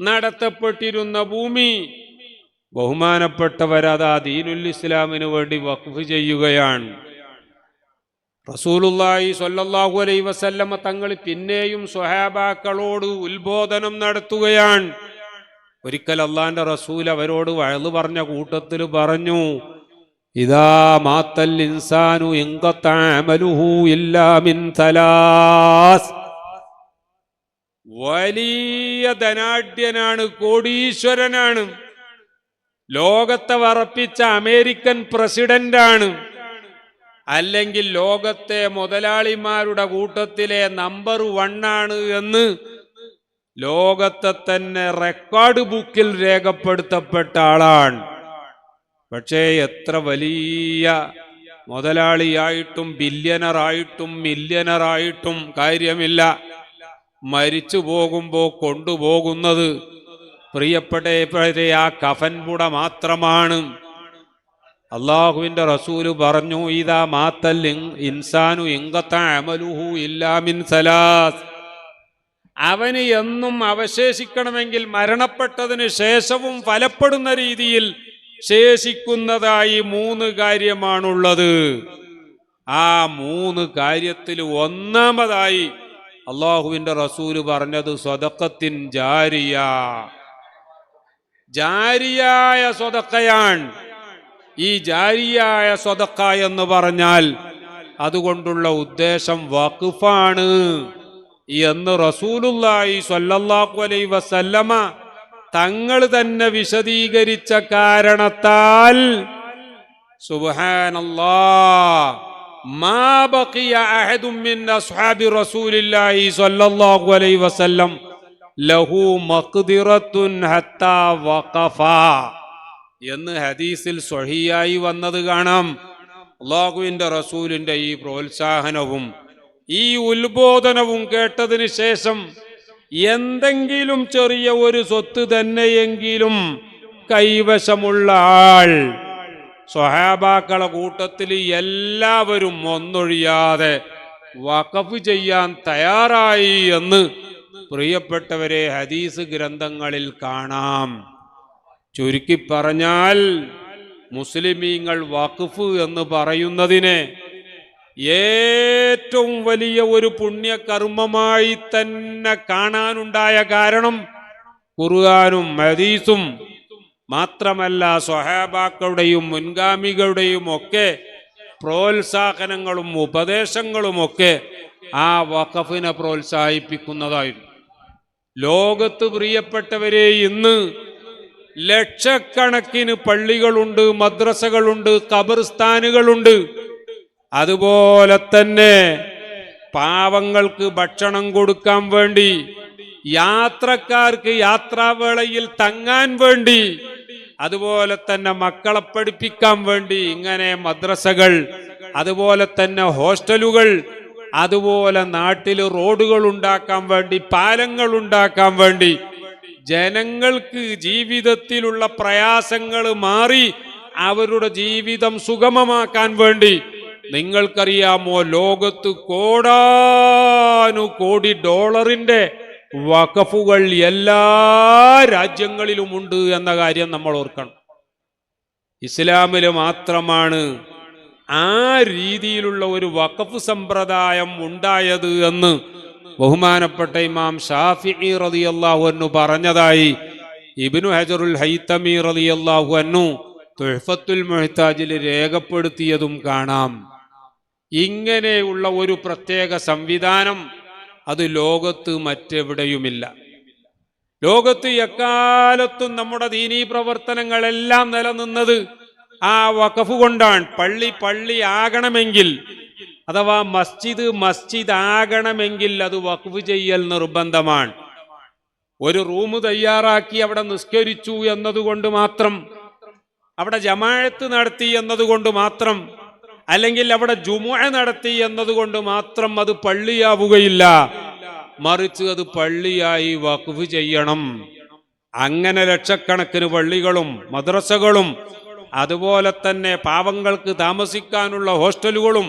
നടത്തപ്പെട്ടിരുന്ന ഭൂമി ബഹുമാനപ്പെട്ടവരതാ ദീനുൽ ഇസ്ലാമിന് വേണ്ടി വഖഫ് ചെയ്യുകയാണ്. റസൂലുള്ളാഹി സ്വല്ലല്ലാഹു അലൈഹി വസല്ലമ തങ്ങൾ പിന്നെയും സ്വഹാബാക്കളോട് ഉത്ബോധനം നടത്തുകയാണ്. ഒരിക്കൽ അള്ളാന്റെ റസൂൽ അവരോട് വഅദ് പറഞ്ഞ കൂട്ടത്തിൽ പറഞ്ഞു, ഇദാ മാത്തൽ ഇൻസാനു ഇൻഖത അമലുഹു ഇല്ലാ മിൻ തലാസ്. വലിയ ധനാഢ്യനാണ്, കോടീശ്വരനാണ്, ലോകത്തെ വറപ്പിച്ച അമേരിക്കൻ പ്രസിഡന്റാണ്, അല്ലെങ്കിൽ ലോകത്തെ മുതലാളിമാരുടെ കൂട്ടത്തിലെ നമ്പർ 1 ആണ് എന്ന് ലോകത്തെ തന്നെ റെക്കോർഡ് ബുക്കിൽ രേഖപ്പെടുത്തപ്പെട്ട ആളാണ്. പക്ഷേ എത്ര വലിയ മുതലാളിയായിട്ടും ബില്യണറായിട്ടും മില്യണറായിട്ടും കാര്യമില്ല. മരിച്ചു പോകുമ്പോൾ കൊണ്ടുപോകുന്നത് പ്രിയപ്പെട്ട ആ കഫൻപുട മാത്രമാണ്. അള്ളാഹുവിന്റെ റസൂല് പറഞ്ഞു, ഇദാ മാത്തൽ ഇൻസാനു ഇൻഖത അമലുഹു ഇല്ലാ മിൻ സലാസ്. അവന് എന്നും അവശേഷിക്കണമെങ്കിൽ മരണപ്പെട്ടതിന് ശേഷവും ഫലപ്പെടുന്ന രീതിയിൽ ശേഷിക്കുന്നതായി 3 കാര്യമാണുള്ളത്. ആ 3 കാര്യത്തിൽ ഒന്നാമതായി അള്ളാഹുവിന്റെ റസൂല് പറഞ്ഞത് സ്വദഖത്തിൻ ജാരിയ, ജാരിയായ സ്വദഖയാണ്. ഈ ജാരിയായ സ്വദഖ എന്ന് പറഞ്ഞാൽ അതുകൊണ്ടുള്ള ഉദ്ദേശം വഖഫാണ് എന്ന് റസൂലുള്ളാഹി സ്വല്ലല്ലാഹു അലൈഹി വസല്ലമ തങ്ങൾ തന്നെ വിശദീകരിച്ച കാരണത്താൽ സുബ്ഹാനല്ലാഹ് മാ ബഖിയ അഹദും മിൻ അസ്ഹാബി റസൂലില്ലാഹി സ്വല്ലല്ലാഹു അലൈഹി വസല്ലം ലഹു മഖ്ദിറത്തുൻ ഹത്താ വഖഫ എന്ന് ഹദീസിൽ സ്വഹീഹായി വന്നത് കാണാം. അല്ലാഹുവിന്റെ റസൂലിന്റെ ഈ പ്രോത്സാഹനവും ഈ ഉത്ബോധനവും കേട്ടതിന് ശേഷം എന്തെങ്കിലും ചെറിയ ഒരു സ്വത്ത് തന്നെയെങ്കിലും കൈവശമുള്ള ആൾ, സ്വഹാബാക്കളെ കൂട്ടത്തിൽ എല്ലാവരും ഒന്നൊഴിയാതെ വഖഫ് ചെയ്യാൻ തയ്യാറായി എന്ന് പ്രിയപ്പെട്ടവരെ ഹദീസ് ഗ്രന്ഥങ്ങളിൽ കാണാം. ചുരുക്കി പറഞ്ഞാൽ മുസ്ലിമീങ്ങൾ വഖഫ് എന്ന് പറയുന്നതിനെ ഏറ്റവും വലിയ ഒരു പുണ്യകർമ്മമായി തന്നെ കാണാനുണ്ടായ കാരണം ഖുർആനും ഹദീസും മാത്രമല്ല സ്വഹാബാക്കളുടെയും മുൻഗാമികളുടെയും ഒക്കെ പ്രോത്സാഹനങ്ങളും ഉപദേശങ്ങളുമൊക്കെ ആ വഖഫിനെ പ്രോത്സാഹിപ്പിക്കുന്നതായിരുന്നു. ലോകത്ത് പ്രിയപ്പെട്ടവരെ ഇന്ന് ലക്ഷക്കണക്കിന് പള്ളികളുണ്ട്, മദ്രസകളുണ്ട്, ഖബർസ്ഥാനുകളുണ്ട്. അതുപോലെ തന്നെ പാവങ്ങൾക്ക് ഭക്ഷണം കൊടുക്കാൻ വേണ്ടി, യാത്രക്കാർക്ക് യാത്രാവേളയിൽ തങ്ങാൻ വേണ്ടി, അതുപോലെ തന്നെ മക്കളെ പഠിപ്പിക്കാൻ വേണ്ടി ഇങ്ങനെ മദ്രസകൾ, അതുപോലെ തന്നെ ഹോസ്റ്റലുകൾ, അതുപോലെ നാട്ടിൽ റോഡുകൾ ഉണ്ടാക്കാൻ വേണ്ടി, പാലങ്ങൾ ഉണ്ടാക്കാൻ വേണ്ടി, ജനങ്ങൾക്ക് ജീവിതത്തിലുള്ള പ്രയാസങ്ങൾ മാറി അവരുടെ ജീവിതം സുഗമമാക്കാൻ വേണ്ടി. നിങ്ങൾക്കറിയാമോ, ലോകത്ത് കോടാനുകോടി ഡോളറിന്റെ വഖഫുകൾ എല്ലാ രാജ്യങ്ങളിലുമുണ്ട് എന്ന കാര്യം നമ്മൾ ഓർക്കണം. ഇസ്ലാമില് മാത്രമാണ് ആ രീതിയിലുള്ള ഒരു വഖഫ് സമ്പ്രദായം ഉണ്ടായത് എന്ന് ബഹുമാനപ്പെട്ട ഇമാം ഷാഫിഈ റളിയല്ലാഹു അൻഹു പറഞ്ഞതായി ഇബ്നു ഹജറുൽ ഹൈതമി റളിയല്ലാഹു അൻഹു തുഹ്ഫത്തുൽ മുഹ്താജിൽ രേഖപ്പെടുത്തിയതും കാണാം. ഇങ്ങനെയുള്ള ഒരു പ്രത്യേക സംവിധാനം അത് ലോകത്ത് മറ്റെവിടെയുമില്ല. ലോകത്ത് എക്കാലത്തും നമ്മുടെ ദീനീ പ്രവർത്തനങ്ങളെല്ലാം നിലനിന്നത് ആ വഖഫ് കൊണ്ടാണ്. പള്ളി ആകണമെങ്കിൽ, അഥവാ മസ്ജിദ് ആകണമെങ്കിൽ അത് വഖഫ് ചെയ്യൽ നിർബന്ധമാണ്. ഒരു റൂം തയ്യാറാക്കി അവിടെ നിസ്കരിച്ചു എന്നതുകൊണ്ട് മാത്രം, അവിടെ ജമാഅത്ത് നടത്തി എന്നതുകൊണ്ട് മാത്രം, അല്ലെങ്കിൽ അവിടെ ജുമുഅ നടത്തി എന്നതുകൊണ്ട് മാത്രം അത് പള്ളിയാവുകയില്ല. മറിച്ച് അത് പള്ളിയായി വഖഫ് ചെയ്യണം. അങ്ങനെ ലക്ഷക്കണക്കിന് പള്ളികളും മദ്രസകളും, അതുപോലെ തന്നെ പാവങ്ങൾക്ക് താമസിക്കാനുള്ള ഹോസ്റ്റലുകളും,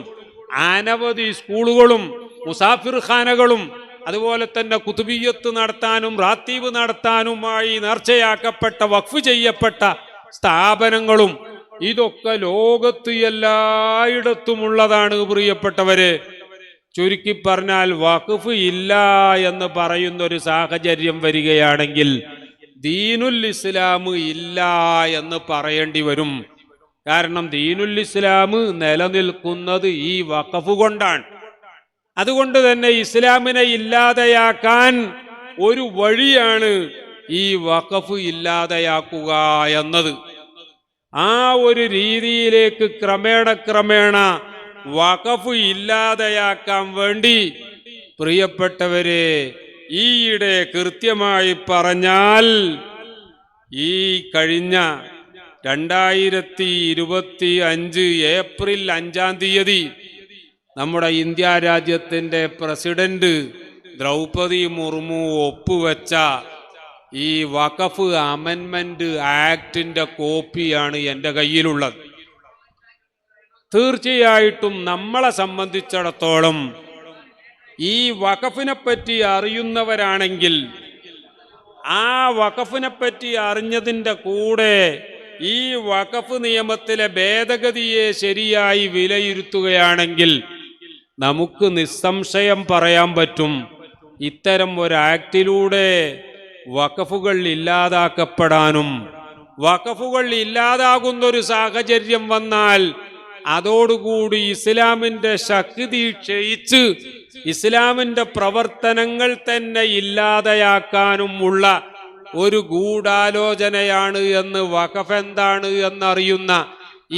അനവധി സ്കൂളുകളും, മുസാഫിർ ഖാനകളും, അതുപോലെ തന്നെ കുതുബിയ്യത്ത് നടത്താനും റാത്തീബ് നടത്താനുമായി നേർച്ചയാക്കപ്പെട്ട വഖഫ് ചെയ്യപ്പെട്ട സ്ഥാപനങ്ങളും, ഇതൊക്കെ ലോകത്ത് എല്ലായിടത്തുമുള്ളതാണ് പ്രിയപ്പെട്ടവരെ. ചുരുക്കി പറഞ്ഞാൽ വഖഫ് ഇല്ല എന്ന് പറയുന്ന ഒരു സാഹചര്യം വരികയാണെങ്കിൽ ദീനുൽ ഇസ്ലാം ഇല്ല എന്ന് പറയേണ്ടി വരും. കാരണം ദീനുൽ ഇസ്ലാം നിലനിൽക്കുന്നത് ഈ വഖഫ് കൊണ്ടാണ്. അതുകൊണ്ട് തന്നെ ഇസ്ലാമിനെ ഇല്ലാതെയാക്കാൻ ഒരു വഴിയാണ് ഈ വഖഫ് ഇല്ലാതെയാക്കുക എന്നത്. ആ ഒരു രീതിയിലേക്ക് ക്രമേണ വഖഫ് ഇല്ലാതെയാക്കാൻ വേണ്ടി പ്രിയപ്പെട്ടവരെ, ഈയിടെ കൃത്യമായി പറഞ്ഞാൽ ഈ കഴിഞ്ഞ 2025 ഏപ്രിൽ 5-ാം തീയതി നമ്മുടെ ഇന്ത്യ രാജ്യത്തിന്റെ പ്രസിഡന്റ് ദ്രൗപദി മുർമു ഒപ്പുവെച്ച ഈ വഖഫ് അമെൻമെന്റ് ആക്ടിന്റെ കോപ്പിയാണ് എൻ്റെ കയ്യിലുള്ളത്. തീർച്ചയായിട്ടും നമ്മളെ സംബന്ധിച്ചിടത്തോളം ഈ വഖഫിനെ പറ്റി അറിയുന്നവരാണെങ്കിൽ, ആ വഖഫിനെ പറ്റി അറിഞ്ഞതിൻ്റെ കൂടെ ഈ വഖഫ് നിയമത്തിലെ ഭേദഗതിയെ ശരിയായി വിലയിരുത്തുകയാണെങ്കിൽ നമുക്ക് നിസ്സംശയം പറയാൻ പറ്റും, ഇത്തരം ഒരു ആക്ടിലൂടെ വഖഫുകൾ ഇല്ലാതാക്കപ്പെടാനും, വഖഫുകൾ ഇല്ലാതാകുന്നൊരു സാഹചര്യം വന്നാൽ അതോടുകൂടി ഇസ്ലാമിന്റെ ശക്തി ക്ഷയിച്ച് ഇസ്ലാമിന്റെ പ്രവർത്തനങ്ങൾ തന്നെ ഇല്ലാതെയാക്കാനും ഉള്ള ഒരു ഗൂഢാലോചനയാണ് എന്ന് വഖഫ് എന്താണ് എന്നറിയുന്ന,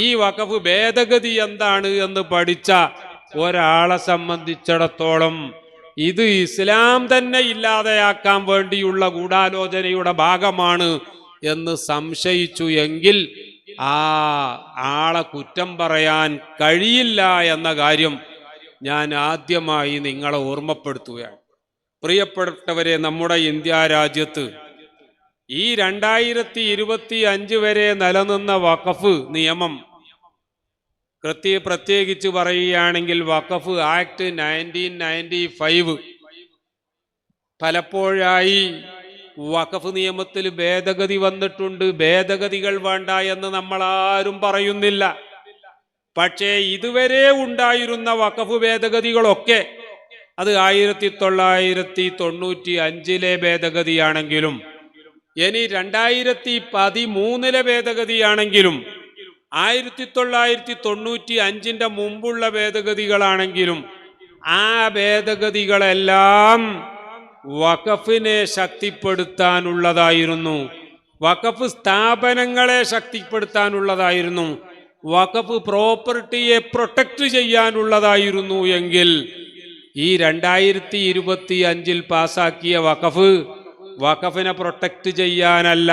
ഈ വഖഫ് ഭേദഗതി എന്താണ് എന്ന് പഠിച്ച ഒരാളെ സംബന്ധിച്ചിടത്തോളം ഇത് ഇസ്ലാം തന്നെ ഇല്ലാതെയാക്കാൻ വേണ്ടിയുള്ള ഗൂഢാലോചനയുടെ ഭാഗമാണ് എന്ന് സംശയിച്ചു എങ്കിൽ ആ ആളെ കുറ്റം പറയാൻ കഴിയില്ല എന്ന കാര്യം ഞാൻ ആദ്യമായി നിങ്ങളെ ഓർമ്മപ്പെടുത്തുകയാണ്. പ്രിയപ്പെട്ടവരെ, നമ്മുടെ ഇന്ത്യ രാജ്യത്ത് ഈ 2025 വരെ നിലനിന്ന വഖഫ് നിയമം, പ്രത്യേകിച്ച് പറയുകയാണെങ്കിൽ വഖഫ് ആക്ട് 1995, പലപ്പോഴായി വഖഫ് നിയമത്തിൽ ഭേദഗതി വന്നിട്ടുണ്ട്. ഭേദഗതികൾ വേണ്ട എന്ന് നമ്മൾ പറയുന്നില്ല. പക്ഷേ ഇതുവരെ ഉണ്ടായിരുന്ന വഖഫ് ഭേദഗതികളൊക്കെ അത് 1995 ഭേദഗതിയാണെങ്കിലും, ഇനി 2013 ഭേദഗതിയാണെങ്കിലും, 1995 മുമ്പുള്ള ഭേദഗതികളാണെങ്കിലും, ആ ഭേദഗതികളെല്ലാം വഖഫിനെ ശക്തിപ്പെടുത്താനുള്ളതായിരുന്നു, വഖഫ് സ്ഥാപനങ്ങളെ ശക്തിപ്പെടുത്താനുള്ളതായിരുന്നു, വഖഫ് പ്രോപ്പർട്ടിയെ പ്രൊട്ടക്ട് ചെയ്യാനുള്ളതായിരുന്നു എങ്കിൽ ഈ 2025 പാസാക്കിയ വഖഫിനെ പ്രൊട്ടക്ട് ചെയ്യാനല്ല,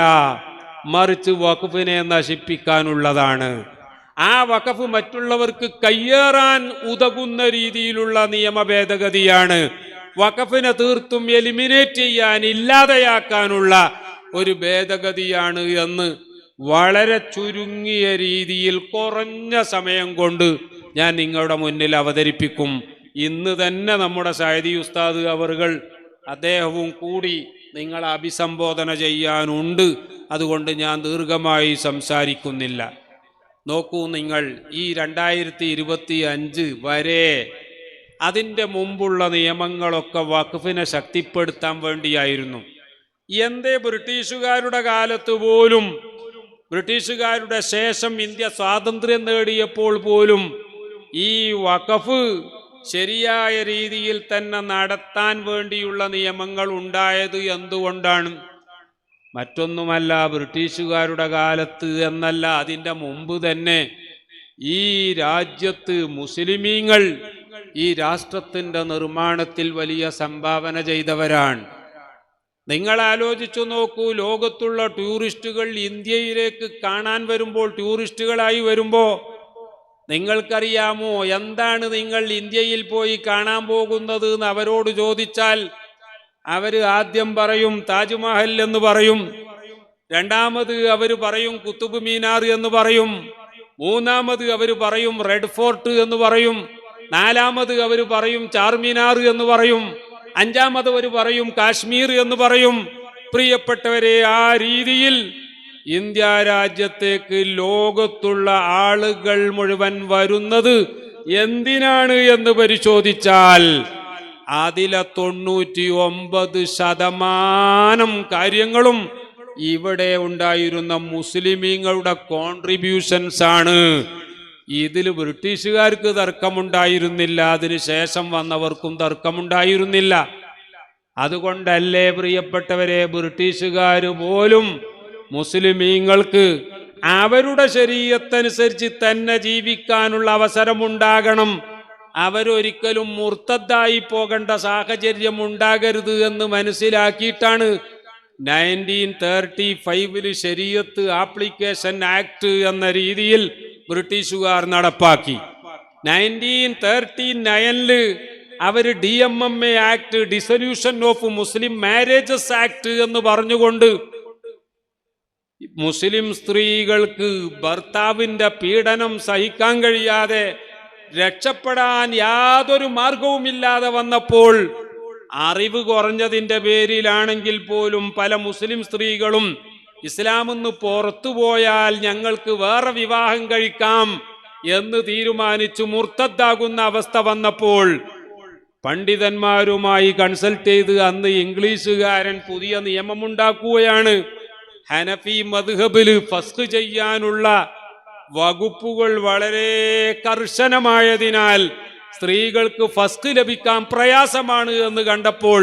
മറിച്ച് വഖഫിനെ നശിപ്പിക്കാനുള്ളതാണ്. ആ വഖഫ് മറ്റുള്ളവർക്ക് കയ്യേറാൻ ഉതകുന്ന രീതിയിലുള്ള നിയമ ഭേദഗതിയാണ്. വഖഫിനെ തീർത്തും എലിമിനേറ്റ് ചെയ്യാൻ, ഇല്ലാതെയാക്കാനുള്ള ഒരു ഭേദഗതിയാണ് എന്ന് വളരെ ചുരുങ്ങിയ രീതിയിൽ കുറഞ്ഞ സമയം കൊണ്ട് ഞാൻ നിങ്ങളുടെ മുന്നിൽ അവതരിപ്പിക്കും. ഇന്ന് തന്നെ നമ്മുടെ സഅദി ഉസ്താദ് അവറുകൾ അദ്ദേഹവും കൂടി നിങ്ങളെ അഭിസംബോധന ചെയ്യാനുണ്ട്. അതുകൊണ്ട് ഞാൻ ദീർഘമായി സംസാരിക്കുന്നില്ല. നോക്കൂ, നിങ്ങൾ ഈ 2025 വരെ അതിൻ്റെ മുമ്പുള്ള നിയമങ്ങളൊക്കെ വഖഫിനെ ശക്തിപ്പെടുത്താൻ വേണ്ടിയായിരുന്നു. എന്തേ ബ്രിട്ടീഷുകാരുടെ കാലത്ത് പോലും, ബ്രിട്ടീഷുകാരുടെ ശേഷം ഇന്ത്യ സ്വാതന്ത്ര്യം നേടിയപ്പോൾ പോലും ഈ വഖഫ് ശരിയായ രീതിയിൽ തന്നെ നടത്താൻ വേണ്ടിയുള്ള നിയമങ്ങൾ ഉണ്ടായത് എന്തുകൊണ്ടാണ്? മറ്റൊന്നുമല്ല, ബ്രിട്ടീഷുകാരുടെ കാലത്ത് എന്നല്ല, അതിൻ്റെ മുമ്പ് തന്നെ ഈ രാജ്യത്ത് മുസ്ലിമീങ്ങൾ ഈ രാഷ്ട്രത്തിൻ്റെ നിർമ്മാണത്തിൽ വലിയ സംഭാവന ചെയ്തവരാണ്. നിങ്ങൾ ആലോചിച്ചു നോക്കൂ, ലോകത്തുള്ള ടൂറിസ്റ്റുകൾ ഇന്ത്യയിലേക്ക് കാണാൻ വരുമ്പോൾ, ടൂറിസ്റ്റുകളായി വരുമ്പോൾ നിങ്ങൾക്കറിയാമോ എന്താണ് നിങ്ങൾ ഇന്ത്യയിൽ പോയി കാണാൻ പോകുന്നത് എന്ന് അവരോട് ചോദിച്ചാൽ അവർ ആദ്യം പറയും താജ്മഹൽ എന്ന് പറയും, രണ്ടാമത് അവർ പറയും കുത്തുബ് മീനാർ എന്ന് പറയും, മൂന്നാമത് അവർ പറയും റെഡ് ഫോർട്ട് എന്ന് പറയും, നാലാമത് അവർ പറയും ചാർമിനാർ എന്ന് പറയും, അഞ്ചാമത് അവർ പറയും കാശ്മീർ എന്ന് പറയും. പ്രിയപ്പെട്ടവരെ, ആ രീതിയിൽ ഇന്ത്യ രാജ്യത്തേക്ക് ലോകത്തുള്ള ആളുകൾ മുഴുവൻ വരുന്നത് എന്തിനാണ് എന്ന് പരിശോധിച്ചാൽ അതിലെ 99% കാര്യങ്ങളും ഇവിടെ ഉണ്ടായിരുന്ന മുസ്ലിമീങ്ങളുടെ കോൺട്രിബ്യൂഷൻസ് ആണ്. ഇതിൽ ബ്രിട്ടീഷുകാർക്ക് തർക്കമുണ്ടായിരുന്നില്ല, അതിനുശേഷം വന്നവർക്കും തർക്കമുണ്ടായിരുന്നില്ല. അതുകൊണ്ടല്ലേ പ്രിയപ്പെട്ടവരെ, ബ്രിട്ടീഷുകാർ പോലും മുസ്ലിമീങ്ങൾക്ക് അവരുടെ ശരീഅത്തനുസരിച്ച് തന്നെ ജീവിക്കാനുള്ള അവസരമുണ്ടാകണം, അവരൊരിക്കലും മുർത്തദ്ദായി പോകേണ്ട സാഹചര്യം ഉണ്ടാകരുത് എന്ന് മനസ്സിലാക്കിയിട്ടാണ് 1935 ശരീഅത്ത് ആപ്ലിക്കേഷൻ ആക്ട് എന്ന രീതിയിൽ ബ്രിട്ടീഷുകാർ നടപ്പാക്കി. 1939 അവർ DMMA act, dissolution of Muslim marriages act എന്ന് പറഞ്ഞുകൊണ്ട് മുസ്ലിം സ്ത്രീകൾക്ക് ഭർത്താവിൻ്റെ പീഡനം സഹിക്കാൻ കഴിയാതെ രക്ഷപ്പെടാൻ യാതൊരു മാർഗവുമില്ലാതെ വന്നപ്പോൾ, അറിവ് കുറഞ്ഞതിൻ്റെ പേരിലാണെങ്കിൽ പോലും പല മുസ്ലിം സ്ത്രീകളും ഇസ്ലാമെന്ന് പുറത്തുപോയാൽ ഞങ്ങൾക്ക് വേറെ വിവാഹം കഴിക്കാം എന്ന് തീരുമാനിച്ചു മുർത്തദ്ദാകുന്ന അവസ്ഥ വന്നപ്പോൾ പണ്ഡിതന്മാരുമായി കൺസൾട്ട് ചെയ്ത് അന്ന് ഇംഗ്ലീഷുകാരൻ പുതിയ നിയമമുണ്ടാക്കുകയാണ്. ഹനഫി മദ്ഹബില് ഫസ്ഖ് ചെയ്യാനുള്ള വകുപ്പുകൾ വളരെ കർശനമായതിനാൽ സ്ത്രീകൾക്ക് ഫസ്ഖ് ലഭിക്കാൻ പ്രയാസമാണ് എന്ന് കണ്ടപ്പോൾ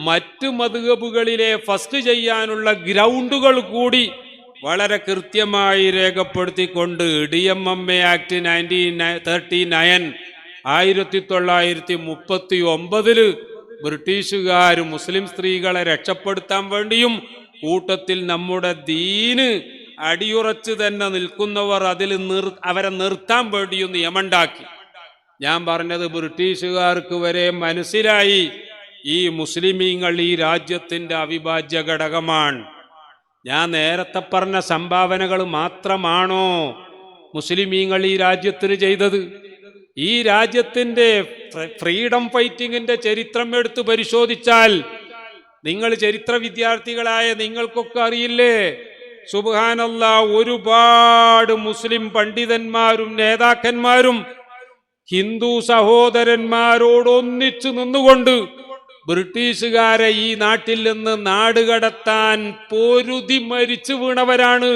മറ്റ് മദ്ഹബുകളിലെ ഫസ്ഖ് ചെയ്യാനുള്ള ഗ്രൗണ്ടുകൾ കൂടി വളരെ കൃത്യമായി രേഖപ്പെടുത്തിക്കൊണ്ട് DMMA ആക്ട് 1939 1939 ബ്രിട്ടീഷുകാർ മുസ്ലിം സ്ത്രീകളെ രക്ഷപ്പെടുത്താൻ വേണ്ടിയും കൂട്ടത്തിൽ നമ്മുടെ ദീന് അടിയുറച്ച് തന്നെ നിൽക്കുന്നവർ അവരെ നിർത്താൻ വേണ്ടിയും നിയമമുണ്ടാക്കി. ഞാൻ പറഞ്ഞത് ബ്രിട്ടീഷുകാർക്ക് വരെ മനസ്സിലായി ഈ മുസ്ലിമീങ്ങൾ ഈ രാജ്യത്തിൻ്റെ അവിഭാജ്യ ഘടകമാണ്. ഞാൻ നേരത്തെ പറഞ്ഞ സംഭാവനകൾ മാത്രമാണോ മുസ്ലിമീങ്ങൾ ഈ രാജ്യത്തിന് ചെയ്തത്? ഈ രാജ്യത്തിൻ്റെ ഫ്രീഡം ഫൈറ്റിങ്ങിൻ്റെ ചരിത്രം എടുത്ത് പരിശോധിച്ചാൽ, നിങ്ങൾ ചരിത്ര വിദ്യാർത്ഥികളായ നിങ്ങൾക്കൊക്കെ അറിയില്ലേ, സുബ്ഹാനല്ലാഹ്, ഒരുപാട് മുസ്ലിം പണ്ഡിതന്മാരും നേതാക്കന്മാരും ഹിന്ദു സഹോദരന്മാരോടൊന്നിച്ചു നിന്നുകൊണ്ട് ബ്രിട്ടീഷുകാരെ ഈ നാട്ടിൽ നിന്ന് നാടുകടത്താൻ പൊരുതി മരിച്ചു വീണവരാണ്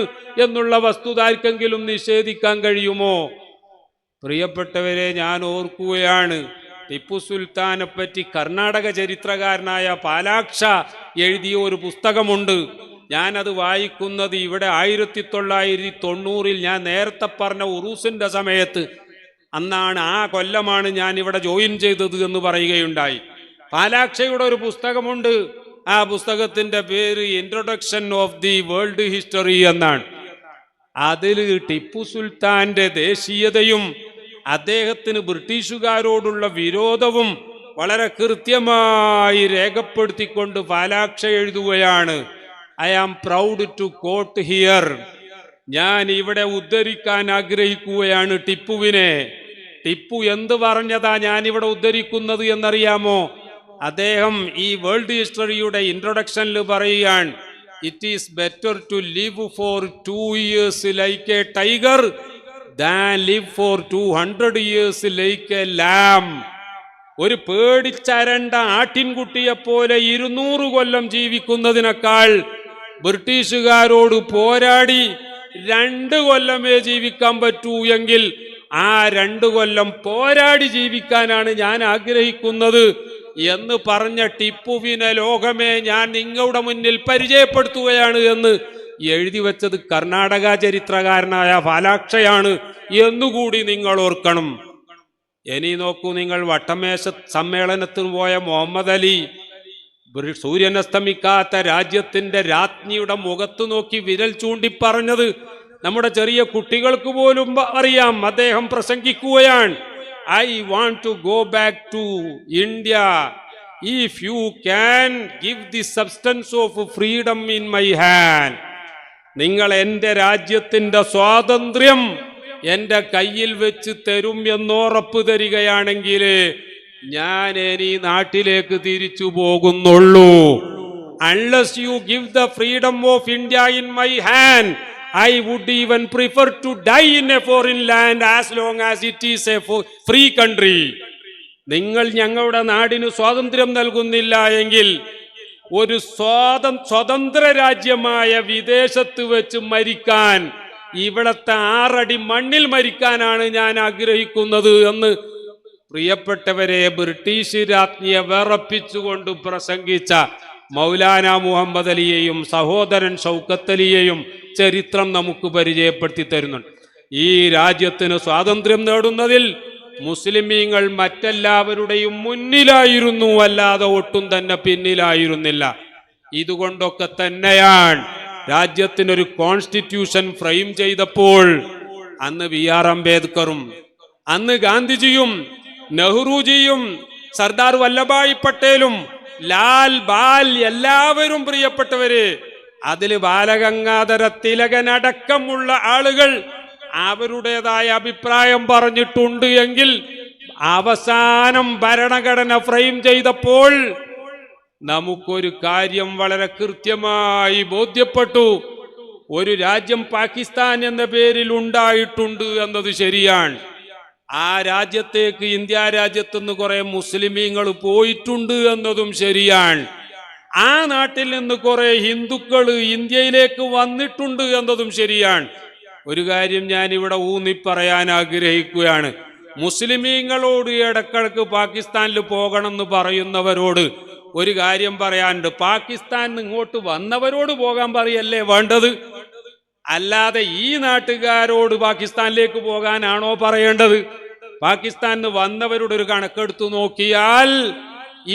എന്നുള്ള വസ്തുത ആർക്കെങ്കിലും നിഷേധിക്കാൻ കഴിയുമോ? പ്രിയപ്പെട്ടവരെ, ഞാൻ ഓർക്കുകയാണ്, ടിപ്പു സുൽത്താനെ പറ്റി കർണാടക ചരിത്രകാരനായ പാലാക്ഷ എഴുതിയ ഒരു പുസ്തകമുണ്ട്. ഞാനത് വായിക്കുന്നത് ഇവിടെ 1990 ഞാൻ നേരത്തെ പറഞ്ഞ ഉറൂസിന്റെ സമയത്ത് അന്നാണ് ആ കൊല്ലമാണ് ഞാൻ ഇവിടെ ജോയിൻ ചെയ്തത് എന്ന് പറയുകയുണ്ടായി. പാലാക്ഷയുടെ ഒരു പുസ്തകമുണ്ട്. ആ പുസ്തകത്തിന്റെ പേര് introduction of the world history എന്നാണ്. അതിൽ ടിപ്പു സുൽത്താന്റെ ദേശീയതയും അദ്ദേഹത്തിന് ബ്രിട്ടീഷുകാരോടുള്ള വിരോധവും വളരെ കൃത്യമായി രേഖപ്പെടുത്തിക്കൊണ്ട് പാലാക്ഷ എഴുതുകയാണ്. I am proud to quote here. ഞാൻ ഇവിടെ ഉദ്ധരിക്കാൻ ആഗ്രഹിക്കുകയാണ് ടിപ്പുവിനെ. ടിപ്പു എന്ത് പറഞ്ഞതാ ഞാനിവിടെ ഉദ്ധരിക്കുന്നത് എന്നറിയാമോ? അദ്ദേഹം ഈ വേൾഡ് ഹിസ്റ്ററിയുടെ ഇൻട്രൊഡക്ഷനിൽ പറയുകയാണ്, it is better to live for 2 years like a tiger than live for 200 years like a lamb. ഒരു പേടിച്ചരണ്ട ആട്ടിൻകുട്ടിയെ പോലെ 200 കൊല്ലം ജീവിക്കുന്നതിനേക്കാൾ ബ്രിട്ടീഷുകാരോട് പോരാടി 2 കൊല്ലമേ ജീവിക്കാൻ പറ്റൂ എങ്കിൽ ആ 2 കൊല്ലം പോരാടി ജീവിക്കാനാണ് ഞാൻ ആഗ്രഹിക്കുന്നത് എന്ന് പറഞ്ഞ ടിപ്പുവിനെ ലോകമേ ഞാൻ നിങ്ങളുടെ മുന്നിൽ പരിചയപ്പെടുത്തുകയാണ് എന്ന് എഴുതി വെച്ചത് കർണാടക ചരിത്രകാരനായ പാലാക്ഷയാണ് എന്നുകൂടി നിങ്ങൾ ഓർക്കണം. ഇനി നോക്കൂ, നിങ്ങൾ വട്ടമേശ സമ്മേളനത്തിന് പോയ മുഹമ്മദ് അലി സൂര്യനസ്തമിക്കാത്ത രാജ്യത്തിന്റെ രാജ്ഞിയുടെ മുഖത്ത് നോക്കി വിരൽ ചൂണ്ടി പറഞ്ഞത് നമ്മുടെ ചെറിയ കുട്ടികൾക്ക് പോലും അറിയാം. അദ്ദേഹം പ്രസംഗിക്കുകയാണ്, I want to go back to India if you can give the substance of freedom in my hand. നിങ്ങൾ എൻ്റെ രാജ്യത്തിൻ്റെ സ്വാതന്ത്ര്യം എൻ്റെ കയ്യിൽ വെച്ച് തരും എന്നോറപ്പ് തരികയാണെങ്കിൽ ഞാൻ ഇനി നാട്ടിലേക്ക് തിരിച്ചു പോകുന്നുള്ളൂ. Unless you give the freedom of India in my hand, I would even prefer to die in a foreign land as long as it is a free country. നിങ്ങൾ ഞങ്ങളുടെ നാടിന് സ്വാതന്ത്ര്യം നൽകുന്നില്ല എങ്കിൽ ഒരു സ്വതന്ത്ര രാജ്യമായ വിദേശത്ത് വെച്ച് മരിക്കാൻ, ഇവിടത്തെ 6 അടി മണ്ണിൽ മരിക്കാനാണ് ഞാൻ ആഗ്രഹിക്കുന്നത് എന്ന് പ്രിയപ്പെട്ടവരെ ബ്രിട്ടീഷ് രാജ്ഞിയെ വിറപ്പിച്ചുകൊണ്ട് പ്രസംഗിച്ച മൗലാന മുഹമ്മദ് അലിയെയും സഹോദരൻ ഷൗക്കത്ത് അലിയെയും ചരിത്രം നമുക്ക് പരിചയപ്പെടുത്തി തരുന്നുണ്ട്. ഈ രാജ്യത്തിന് സ്വാതന്ത്ര്യം നേടുന്നതിൽ മുസ്ലിമീങ്ങൾ മറ്റെല്ലാവരുടെയും മുന്നിലായിരുന്നു, അല്ലാതെ ഒട്ടും തന്നെ പിന്നിലായിരുന്നില്ല. ഇതുകൊണ്ടൊക്കെ തന്നെയാണ് രാജ്യത്തിനൊരു കോൺസ്റ്റിറ്റ്യൂഷൻ ഫ്രെയിം ചെയ്തപ്പോൾ അന്ന് BR അംബേദ്കറും അന്ന് ഗാന്ധിജിയും നെഹ്റുജിയും സർദാർ വല്ലഭായ് പട്ടേലും ലാൽ ബാൽ എല്ലാവരും പ്രിയപ്പെട്ടവര്, അതിൽ ബാലഗംഗാധര തിലകനടക്കമുള്ള ആളുകൾ അവരുടേതായ അഭിപ്രായം പറഞ്ഞിട്ടുണ്ട് എങ്കിൽ അവസാനം ഭരണഘടന ഫ്രെയിം ചെയ്തപ്പോൾ നമുക്കൊരു കാര്യം വളരെ കൃത്യമായി ബോധ്യപ്പെട്ടു. ഒരു രാജ്യം പാകിസ്ഥാൻ എന്ന പേരിൽ ഉണ്ടായിട്ടുണ്ട് എന്നത് ശരിയാണ്. ആ രാജ്യത്തേക്ക് ഇന്ത്യ രാജ്യത്തുനിന്ന് കുറെ മുസ്ലിമീങ്ങൾ പോയിട്ടുണ്ട് എന്നതും ശരിയാണ്. ആ നാട്ടിൽ നിന്ന് കുറെ ഹിന്ദുക്കൾ ഇന്ത്യയിലേക്ക് വന്നിട്ടുണ്ട് എന്നതും ശരിയാണ്. ഒരു കാര്യം ഞാൻ ഇവിടെ ഊന്നി പറയാൻ ആഗ്രഹിക്കുകയാണ്. മുസ്ലിമീങ്ങളോട് ഇടക്കിടക്ക് പാകിസ്ഥാനിൽ പോകണമെന്ന് പറയുന്നവരോട് ഒരു കാര്യം പറയാനുണ്ട്. പാകിസ്ഥാനിൽ ഇങ്ങോട്ട് വന്നവരോട് പോകാൻ പറയല്ലേ വേണ്ടത്, അല്ലാതെ ഈ നാട്ടുകാരോട് പാകിസ്ഥാനിലേക്ക് പോകാനാണോ പറയേണ്ടത്? പാകിസ്ഥാനിൽ വന്നവരുടെ ഒരു കണക്കെടുത്തു നോക്കിയാൽ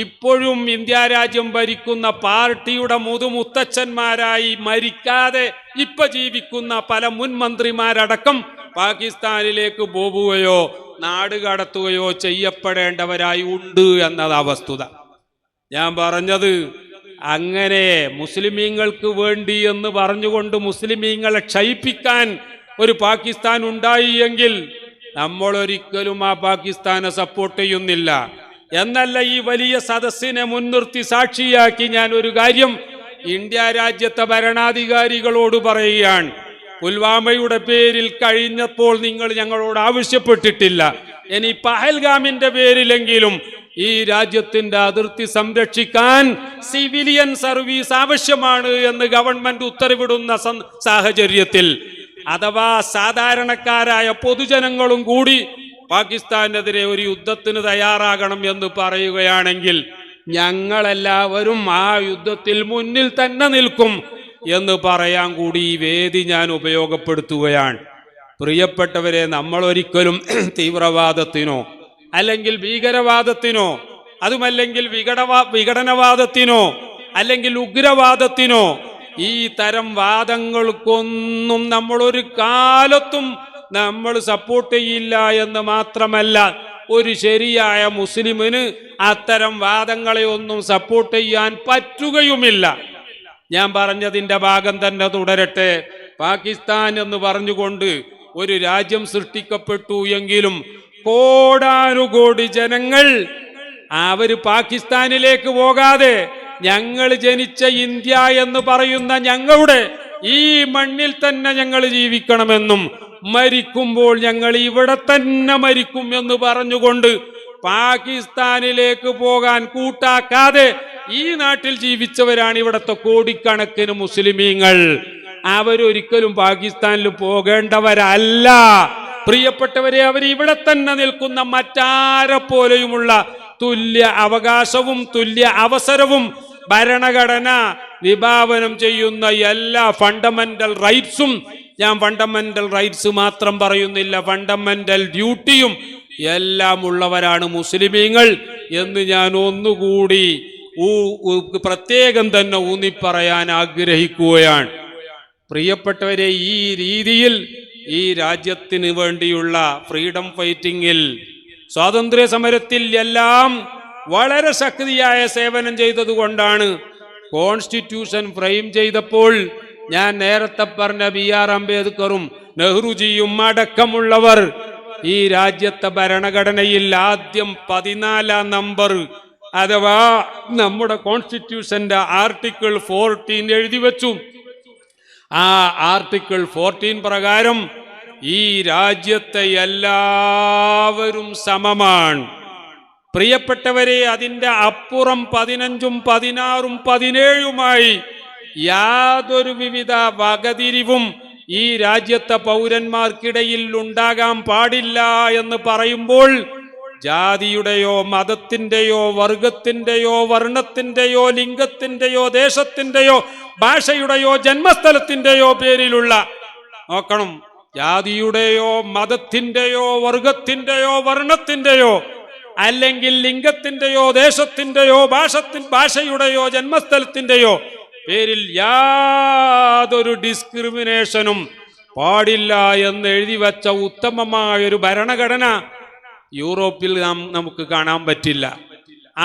ഇപ്പോഴും ഇന്ത്യ രാജ്യം ഭരിക്കുന്ന പാർട്ടിയുടെ മുതുമുത്തച്ഛന്മാരായി മരിക്കാതെ ഇപ്പൊ ജീവിക്കുന്ന പല മുൻ മന്ത്രിമാരടക്കം പാകിസ്ഥാനിലേക്ക് പോവുകയോ നാട് കടത്തുകയോ ചെയ്യപ്പെടേണ്ടവരായി ഉണ്ട് എന്നതാ വസ്തുത. ഞാൻ പറഞ്ഞത് അങ്ങനെ മുസ്ലിമീങ്ങൾക്ക് വേണ്ടി എന്ന് പറഞ്ഞുകൊണ്ട് മുസ്ലിമീങ്ങളെ ക്ഷയിപ്പിക്കാൻ ഒരു പാകിസ്ഥാൻ ഉണ്ടായി എങ്കിൽ നമ്മൾ ഒരിക്കലും ആ പാകിസ്ഥാനെ സപ്പോർട്ട് ചെയ്യുന്നില്ല എന്നല്ല. ഈ വലിയ സദസ്സിനെ മുൻനിർത്തി സാക്ഷിയാക്കി ഞാൻ ഒരു കാര്യം ഇന്ത്യ രാജ്യത്തെ ഭരണാധികാരികളോട് പറയുകയാണ്. പുൽവാമയുടെ പേരിൽ കഴിഞ്ഞപ്പോൾ നിങ്ങൾ ഞങ്ങളോട് ആവശ്യപ്പെട്ടിട്ടില്ല, ഇനി പഹൽഗാമിന്റെ പേരിലെങ്കിലും ഈ രാജ്യത്തിന്റെ അതിർത്തി സംരക്ഷിക്കാൻ സിവിലിയൻ സർവീസ് ആവശ്യമാണ് എന്ന് ഗവൺമെന്റ് ഉത്തരവിടുന്ന സാഹചര്യത്തിൽ, അഥവാ സാധാരണക്കാരായ പൊതുജനങ്ങളും കൂടി പാകിസ്ഥാനെതിരെ ഒരു യുദ്ധത്തിന് തയ്യാറാകണം എന്ന് പറയുകയാണെങ്കിൽ ഞങ്ങളെല്ലാവരും ആ യുദ്ധത്തിൽ മുന്നിൽ തന്നെ നിൽക്കും എന്ന് പറയാൻ കൂടി ഈ വേദി ഞാൻ ഉപയോഗപ്പെടുത്തുകയാണ്. പ്രിയപ്പെട്ടവരെ, നമ്മളൊരിക്കലും തീവ്രവാദത്തിനോ അല്ലെങ്കിൽ ഭീകരവാദത്തിനോ അതുമല്ലെങ്കിൽ വിഘടനവാദത്തിനോ അല്ലെങ്കിൽ ഉഗ്രവാദത്തിനോ ഈ തരം വാദങ്ങൾക്കൊന്നും നമ്മളൊരു കാലത്തും നമ്മൾ സപ്പോർട്ട് ചെയ്യില്ല എന്ന് മാത്രമല്ല, ഒരു ശരിയായ മുസ്ലിമിന് അത്തരം വാദങ്ങളെ ഒന്നും സപ്പോർട്ട് ചെയ്യാൻ പറ്റുകയുമില്ല. ഞാൻ പറഞ്ഞതിൻ്റെ ഭാഗം തന്നെ തുടരട്ടെ. പാകിസ്ഥാൻ എന്ന് പറഞ്ഞുകൊണ്ട് ഒരു രാജ്യം സൃഷ്ടിക്കപ്പെട്ടു എങ്കിലും കോടാനുകോടി ജനങ്ങൾ അവര് പാകിസ്ഥാനിലേക്ക് പോകാതെ ഞങ്ങൾ ജനിച്ച ഇന്ത്യ എന്ന് പറയുന്ന ഞങ്ങളുടെ ഈ മണ്ണിൽ തന്നെ ഞങ്ങൾ ജീവിക്കണമെന്നും മരിക്കുമ്പോൾ ഞങ്ങൾ ഇവിടെ തന്നെ മരിക്കും എന്ന് പറഞ്ഞുകൊണ്ട് പാകിസ്ഥാനിലേക്ക് പോകാൻ കൂട്ടാക്കാതെ ഈ നാട്ടിൽ ജീവിച്ചവരാണ് ഇവിടുത്തെ കോടിക്കണക്കിന് മുസ്ലിമീങ്ങൾ. അവരൊരിക്കലും പാകിസ്ഥാനിൽ പോകേണ്ടവരല്ല. പ്രിയപ്പെട്ടവരെ, അവർ ഇവിടെ തന്നെ നിൽക്കുന്ന മറ്റാരെ പോലെയുമുള്ള തുല്യ അവകാശവും തുല്യ അവസരവും ഭരണഘടന വിഭാവനം ചെയ്യുന്ന എല്ലാ ഫണ്ടമെന്റൽ റൈറ്റ്സും, ഞാൻ ഫണ്ടമെന്റൽ റൈറ്റ്സ് മാത്രം പറയുന്നില്ല, ഫണ്ടമെന്റൽ ഡ്യൂട്ടിയും എല്ലാം ഉള്ളവരാണ് മുസ്ലിമീങ്ങൾ എന്ന് ഞാൻ ഒന്നുകൂടി പ്രത്യേകം തന്നെ ഊന്നിപ്പറയാൻ ആഗ്രഹിക്കുകയാണ്. പ്രിയപ്പെട്ടവരെ, ഈ രീതിയിൽ ഈ രാജ്യത്തിന് വേണ്ടിയുള്ള ഫ്രീഡം ഫൈറ്റിങ്ങിൽ, സ്വാതന്ത്ര്യ സമരത്തിൽ എല്ലാം വളരെ ശക്തിയായ സേവനം ചെയ്തതുകൊണ്ടാണ് കോൺസ്റ്റിറ്റ്യൂഷൻ ഫ്രെയിം ചെയ്തപ്പോൾ ഞാൻ നേരത്തെ പറഞ്ഞ BR അംബേദ്കറും നെഹ്റുജിയും അടക്കമുള്ളവർ ഈ രാജ്യത്തെ ഭരണഘടനയിൽ ആദ്യം 14 നമ്പർ അഥവാ നമ്മുടെ കോൺസ്റ്റിറ്റ്യൂഷന്റെ ആർട്ടിക്കിൾ 14 എഴുതി വെച്ചു. ആ ആർട്ടിക്കിൾ 14 പ്രകാരം ഈ രാജ്യത്തെ എല്ലാവരും സമമാണ്. പ്രിയപ്പെട്ടവരെ, അതിൻ്റെ അപ്പുറം 15ഉം 16ഉം 17ഉമായി യാതൊരു വിവിധ വകതിരിവും ഈ രാജ്യത്തെ പൗരന്മാർക്കിടയിൽ ഉണ്ടാകാൻ പാടില്ല എന്ന് പറയുമ്പോൾ ജാതിയുടെയോ മതത്തിൻ്റെയോ വർഗത്തിൻ്റെയോ വർണ്ണത്തിൻ്റെയോ ലിംഗത്തിൻ്റെയോ ദേശത്തിൻ്റെയോ ഭാഷയുടെയോ ജന്മസ്ഥലത്തിൻ്റെയോ പേരിലുള്ള, നോക്കണം, ജാതിയുടെയോ മതത്തിൻ്റെയോ വർഗത്തിൻ്റെയോ വർണ്ണത്തിൻ്റെയോ അല്ലെങ്കിൽ ലിംഗത്തിൻ്റെയോ ദേശത്തിൻ്റെയോ ഭാഷയുടെയോ ജന്മസ്ഥലത്തിൻ്റെയോ പേരിൽ യാതൊരു ഡിസ്ക്രിമിനേഷനും പാടില്ല എന്ന് എഴുതി വച്ച ഉത്തമമായൊരു ഭരണഘടന യൂറോപ്പിൽ നമുക്ക് കാണാൻ പറ്റില്ല,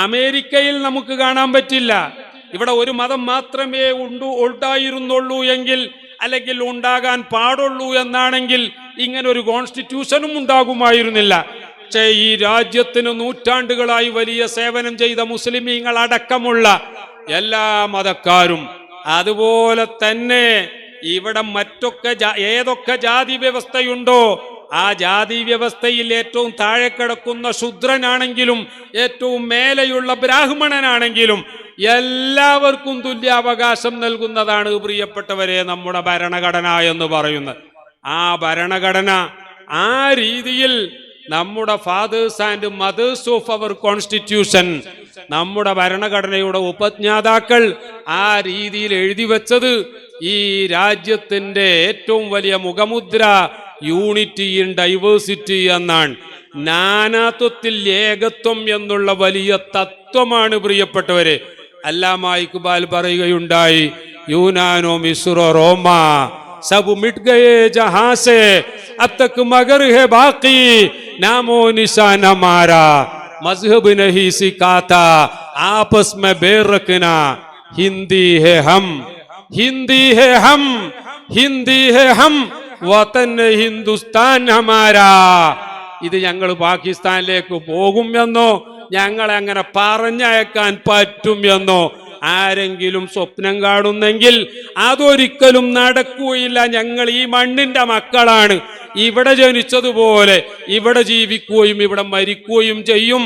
അമേരിക്കയിൽ നമുക്ക് കാണാൻ പറ്റില്ല. ഇവിടെ ഒരു മതം മാത്രമേ ഉണ്ടായിരുന്നുള്ളൂ എങ്കിൽ അല്ലെങ്കിൽ ഉണ്ടാകാൻ പാടുള്ളൂ എന്നാണെങ്കിൽ ഇങ്ങനെ ഒരു കോൺസ്റ്റിറ്റ്യൂഷനും ഉണ്ടാകുമായിരുന്നില്ല. പക്ഷേ ഈ രാജ്യത്തിന് നൂറ്റാണ്ടുകളായി വലിയ സേവനം ചെയ്ത മുസ്ലിമീങ്ങൾ അടക്കമുള്ള എല്ലാ മതക്കാരും, അതുപോലെ തന്നെ ഇവിടെ ഏതൊക്കെ ജാതി വ്യവസ്ഥയുണ്ടോ ആ ജാതി വ്യവസ്ഥയിൽ ഏറ്റവും താഴെ കിടക്കുന്ന ശൂദ്രനാണെങ്കിലും ഏറ്റവും മേലെയുള്ള ബ്രാഹ്മണനാണെങ്കിലും എല്ലാവർക്കും തുല്യാവകാശം നൽകുന്നതാണ് പ്രിയപ്പെട്ടവരെ നമ്മുടെ ഭരണഘടന എന്ന് പറയുന്നത്. ആ ഭരണഘടന ആ രീതിയിൽ നമ്മുടെ fathers and mothers of our constitution, നമ്മുടെ ഭരണഘടനയുടെ ഉപജ്ഞാതാക്കൾ ആ രീതിയിൽ എഴുതി വെച്ചത് ഈ രാജ്യത്തിന്റെ ഏറ്റവും വലിയ മുഖമുദ്ര യൂണിറ്റി ഇൻ ഡൈവേഴ്സിറ്റി എന്നാണ്. നാനാത്വത്തിൽ ഏകത്വം എന്നുള്ള വലിയ തത്വമാണ് പ്രിയപ്പെട്ടവരെ. അല്ലാമ ഇക്ബാൽ പറയുകയുണ്ടായി, യൂനാനോ മിസ്രോ റോമ സബ് മിറ്റ് ഗയേ ജഹാ സേ അബ് തക് മഗർ ഹൈ ബാക്കി നാമോ നിശാൻ ഹമാരാ മസ്ഹബ് नहीं सिखाता आपस में बैर रखना हिंदी है हम हिंदी है हम हिंदी है हम वतन हिंदुस्तान हमारा. ഇത് ഞങ്ങൾ പാകിസ്ഥാനിലേക്ക് പോകും എന്നോ ഞങ്ങളെ അങ്ങനെ പറഞ്ഞയക്കാൻ പറ്റും എന്നോ ആരെങ്കിലും സ്വപ്നം കാണുന്നെങ്കിൽ അതൊരിക്കലും നടക്കുകയില്ല. ഞങ്ങൾ ഈ മണ്ണിന്റെ മക്കളാണ്, ഇവിടെ ജനിച്ചതുപോലെ ഇവിടെ ജീവിക്കുകയും ഇവിടെ മരിക്കുകയും ചെയ്യും.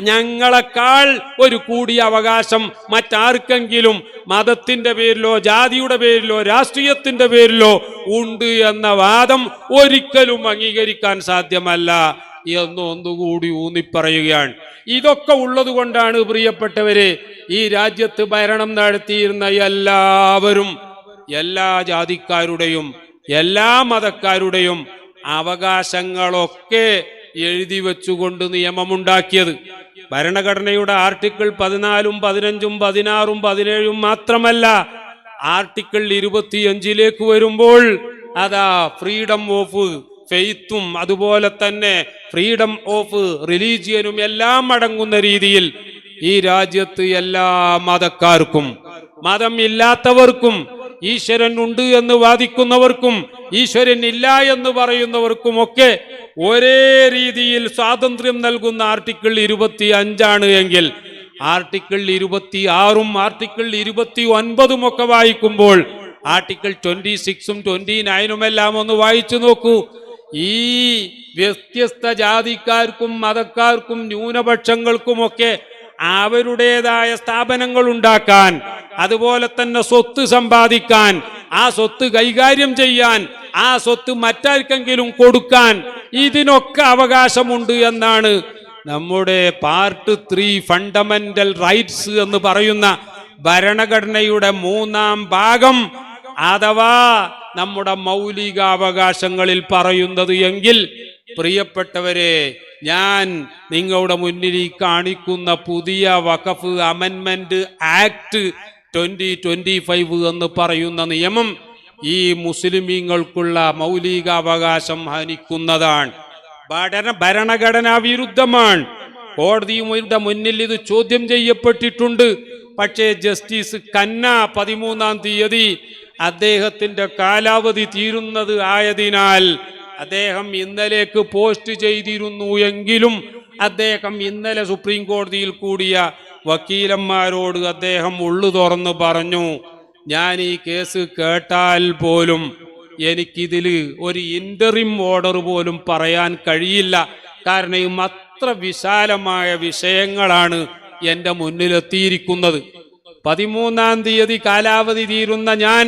ഞങ്ങളെക്കാൾ ഒരു കൂടിയ അവകാശം മറ്റാർക്കെങ്കിലും മതത്തിന്റെ പേരിലോ ജാതിയുടെ പേരിലോ രാഷ്ട്രീയത്തിന്റെ പേരിലോ ഉണ്ട് എന്ന വാദം ഒരിക്കലും അംഗീകരിക്കാൻ സാധ്യമല്ല എന്നൊന്നുകൂടി ഊന്നിപ്പറയുകയാണ്. ഇതൊക്കെ ഉള്ളത് കൊണ്ടാണ് പ്രിയപ്പെട്ടവരെ ഈ രാജ്യത്ത് ഭരണം നടത്തിയിരുന്ന എല്ലാവരും എല്ലാ ജാതിക്കാരുടെയും എല്ലാ മതക്കാരുടെയും അവകാശങ്ങളൊക്കെ എഴുതി വെച്ചുകൊണ്ട് നിയമമുണ്ടാക്കിയത്. ഭരണഘടനയുടെ ആർട്ടിക്കിൾ 14, 15, 16, 17 മാത്രമല്ല, ആർട്ടിക്കിൾ 25 വരുമ്പോൾ അതാ ഫ്രീഡം ഓഫ് ഫെയ്ത്തും അതുപോലെ തന്നെ ഫ്രീഡം ഓഫ് റിലീജിയനും എല്ലാം അടങ്ങുന്ന രീതിയിൽ ഈ രാജ്യത്ത് എല്ലാ മതക്കാർക്കും മതം ഇല്ലാത്തവർക്കും ഈശ്വരൻ ഉണ്ട് എന്ന് വാദിക്കുന്നവർക്കും ഈശ്വരൻ ഇല്ല എന്ന് പറയുന്നവർക്കുമൊക്കെ ഒരേ രീതിയിൽ സ്വാതന്ത്ര്യം നൽകുന്ന ആർട്ടിക്കിൾ 25 എങ്കിൽ ആർട്ടിക്കിൾ 26 ആർട്ടിക്കിൾ 29 ഒക്കെ വായിക്കുമ്പോൾ ആർട്ടിക്കിൾ 26 29 എല്ലാം ഒന്ന് വായിച്ചു നോക്കൂ. ഈ വ്യത്യസ്ത ജാതിക്കാർക്കും മതക്കാർക്കും ന്യൂനപക്ഷങ്ങൾക്കുമൊക്കെ അവരുടേതായ സ്ഥാപനങ്ങൾ ഉണ്ടാക്കാൻ, അതുപോലെ തന്നെ സ്വത്ത് സമ്പാദിക്കാൻ, ആ സ്വത്ത് കൈകാര്യം ചെയ്യാൻ, ആ സ്വത്ത് മറ്റാർക്കെങ്കിലും കൊടുക്കാൻ, ഇതിനൊക്കെ അവകാശമുണ്ട് എന്നാണ് നമ്മുടെ പാർട്ട് 3 ഫണ്ടമെന്റൽ റൈറ്റ്സ് എന്ന് പറയുന്ന ഭരണഘടനയുടെ 3-ാം ഭാഗം അഥവാ നമ്മുടെ മൗലികാവകാശങ്ങളിൽ പറയുന്നത് എങ്കിൽ, പ്രിയപ്പെട്ടവരെ, ഞാൻ നിങ്ങളുടെ മുന്നിൽ ഈ കാണിക്കുന്ന പുതിയ വഖഫ് അമെൻമെന്റ് ആക്ട് 2025 എന്ന് പറയുന്ന നിയമം ഈ മുസ്ലിമീങ്ങൾക്കുള്ള മൗലികാവകാശം ഹനിക്കുന്നതാണ്. ഭരണഘടനാ വിരുദ്ധമാണ്. കോടതിയുടെ മുന്നിൽ ഇത് ചോദ്യം ചെയ്യപ്പെട്ടിട്ടുണ്ട്. പക്ഷേ ജസ്റ്റിസ് ഖന്ന 13-ാം തീയതി അദ്ദേഹത്തിന്റെ കാലാവധി തീരുന്നത് ആയതിനാൽ അദ്ദേഹം ഇന്നലേക്ക് പോസ്റ്റ് ചെയ്തിരുന്നു എങ്കിലും അദ്ദേഹം ഇന്നലെ സുപ്രീം കോടതിയിൽ കൂടിയ വക്കീലന്മാരോട് അദ്ദേഹം ഉള്ളു തുറന്ന് പറഞ്ഞു, ഞാൻ ഈ കേസ് കേട്ടാൽ പോലും എനിക്കിതിൽ ഒരു ഇന്ററിം ഓർഡർ പോലും പറയാൻ കഴിയില്ല. കാരണം അത്ര വിശാലമായ വിഷയങ്ങളാണ് എൻ്റെ മുന്നിലെത്തിയിരിക്കുന്നത്. 13-ാം തീയതി കാലാവധി തീരുന്ന ഞാൻ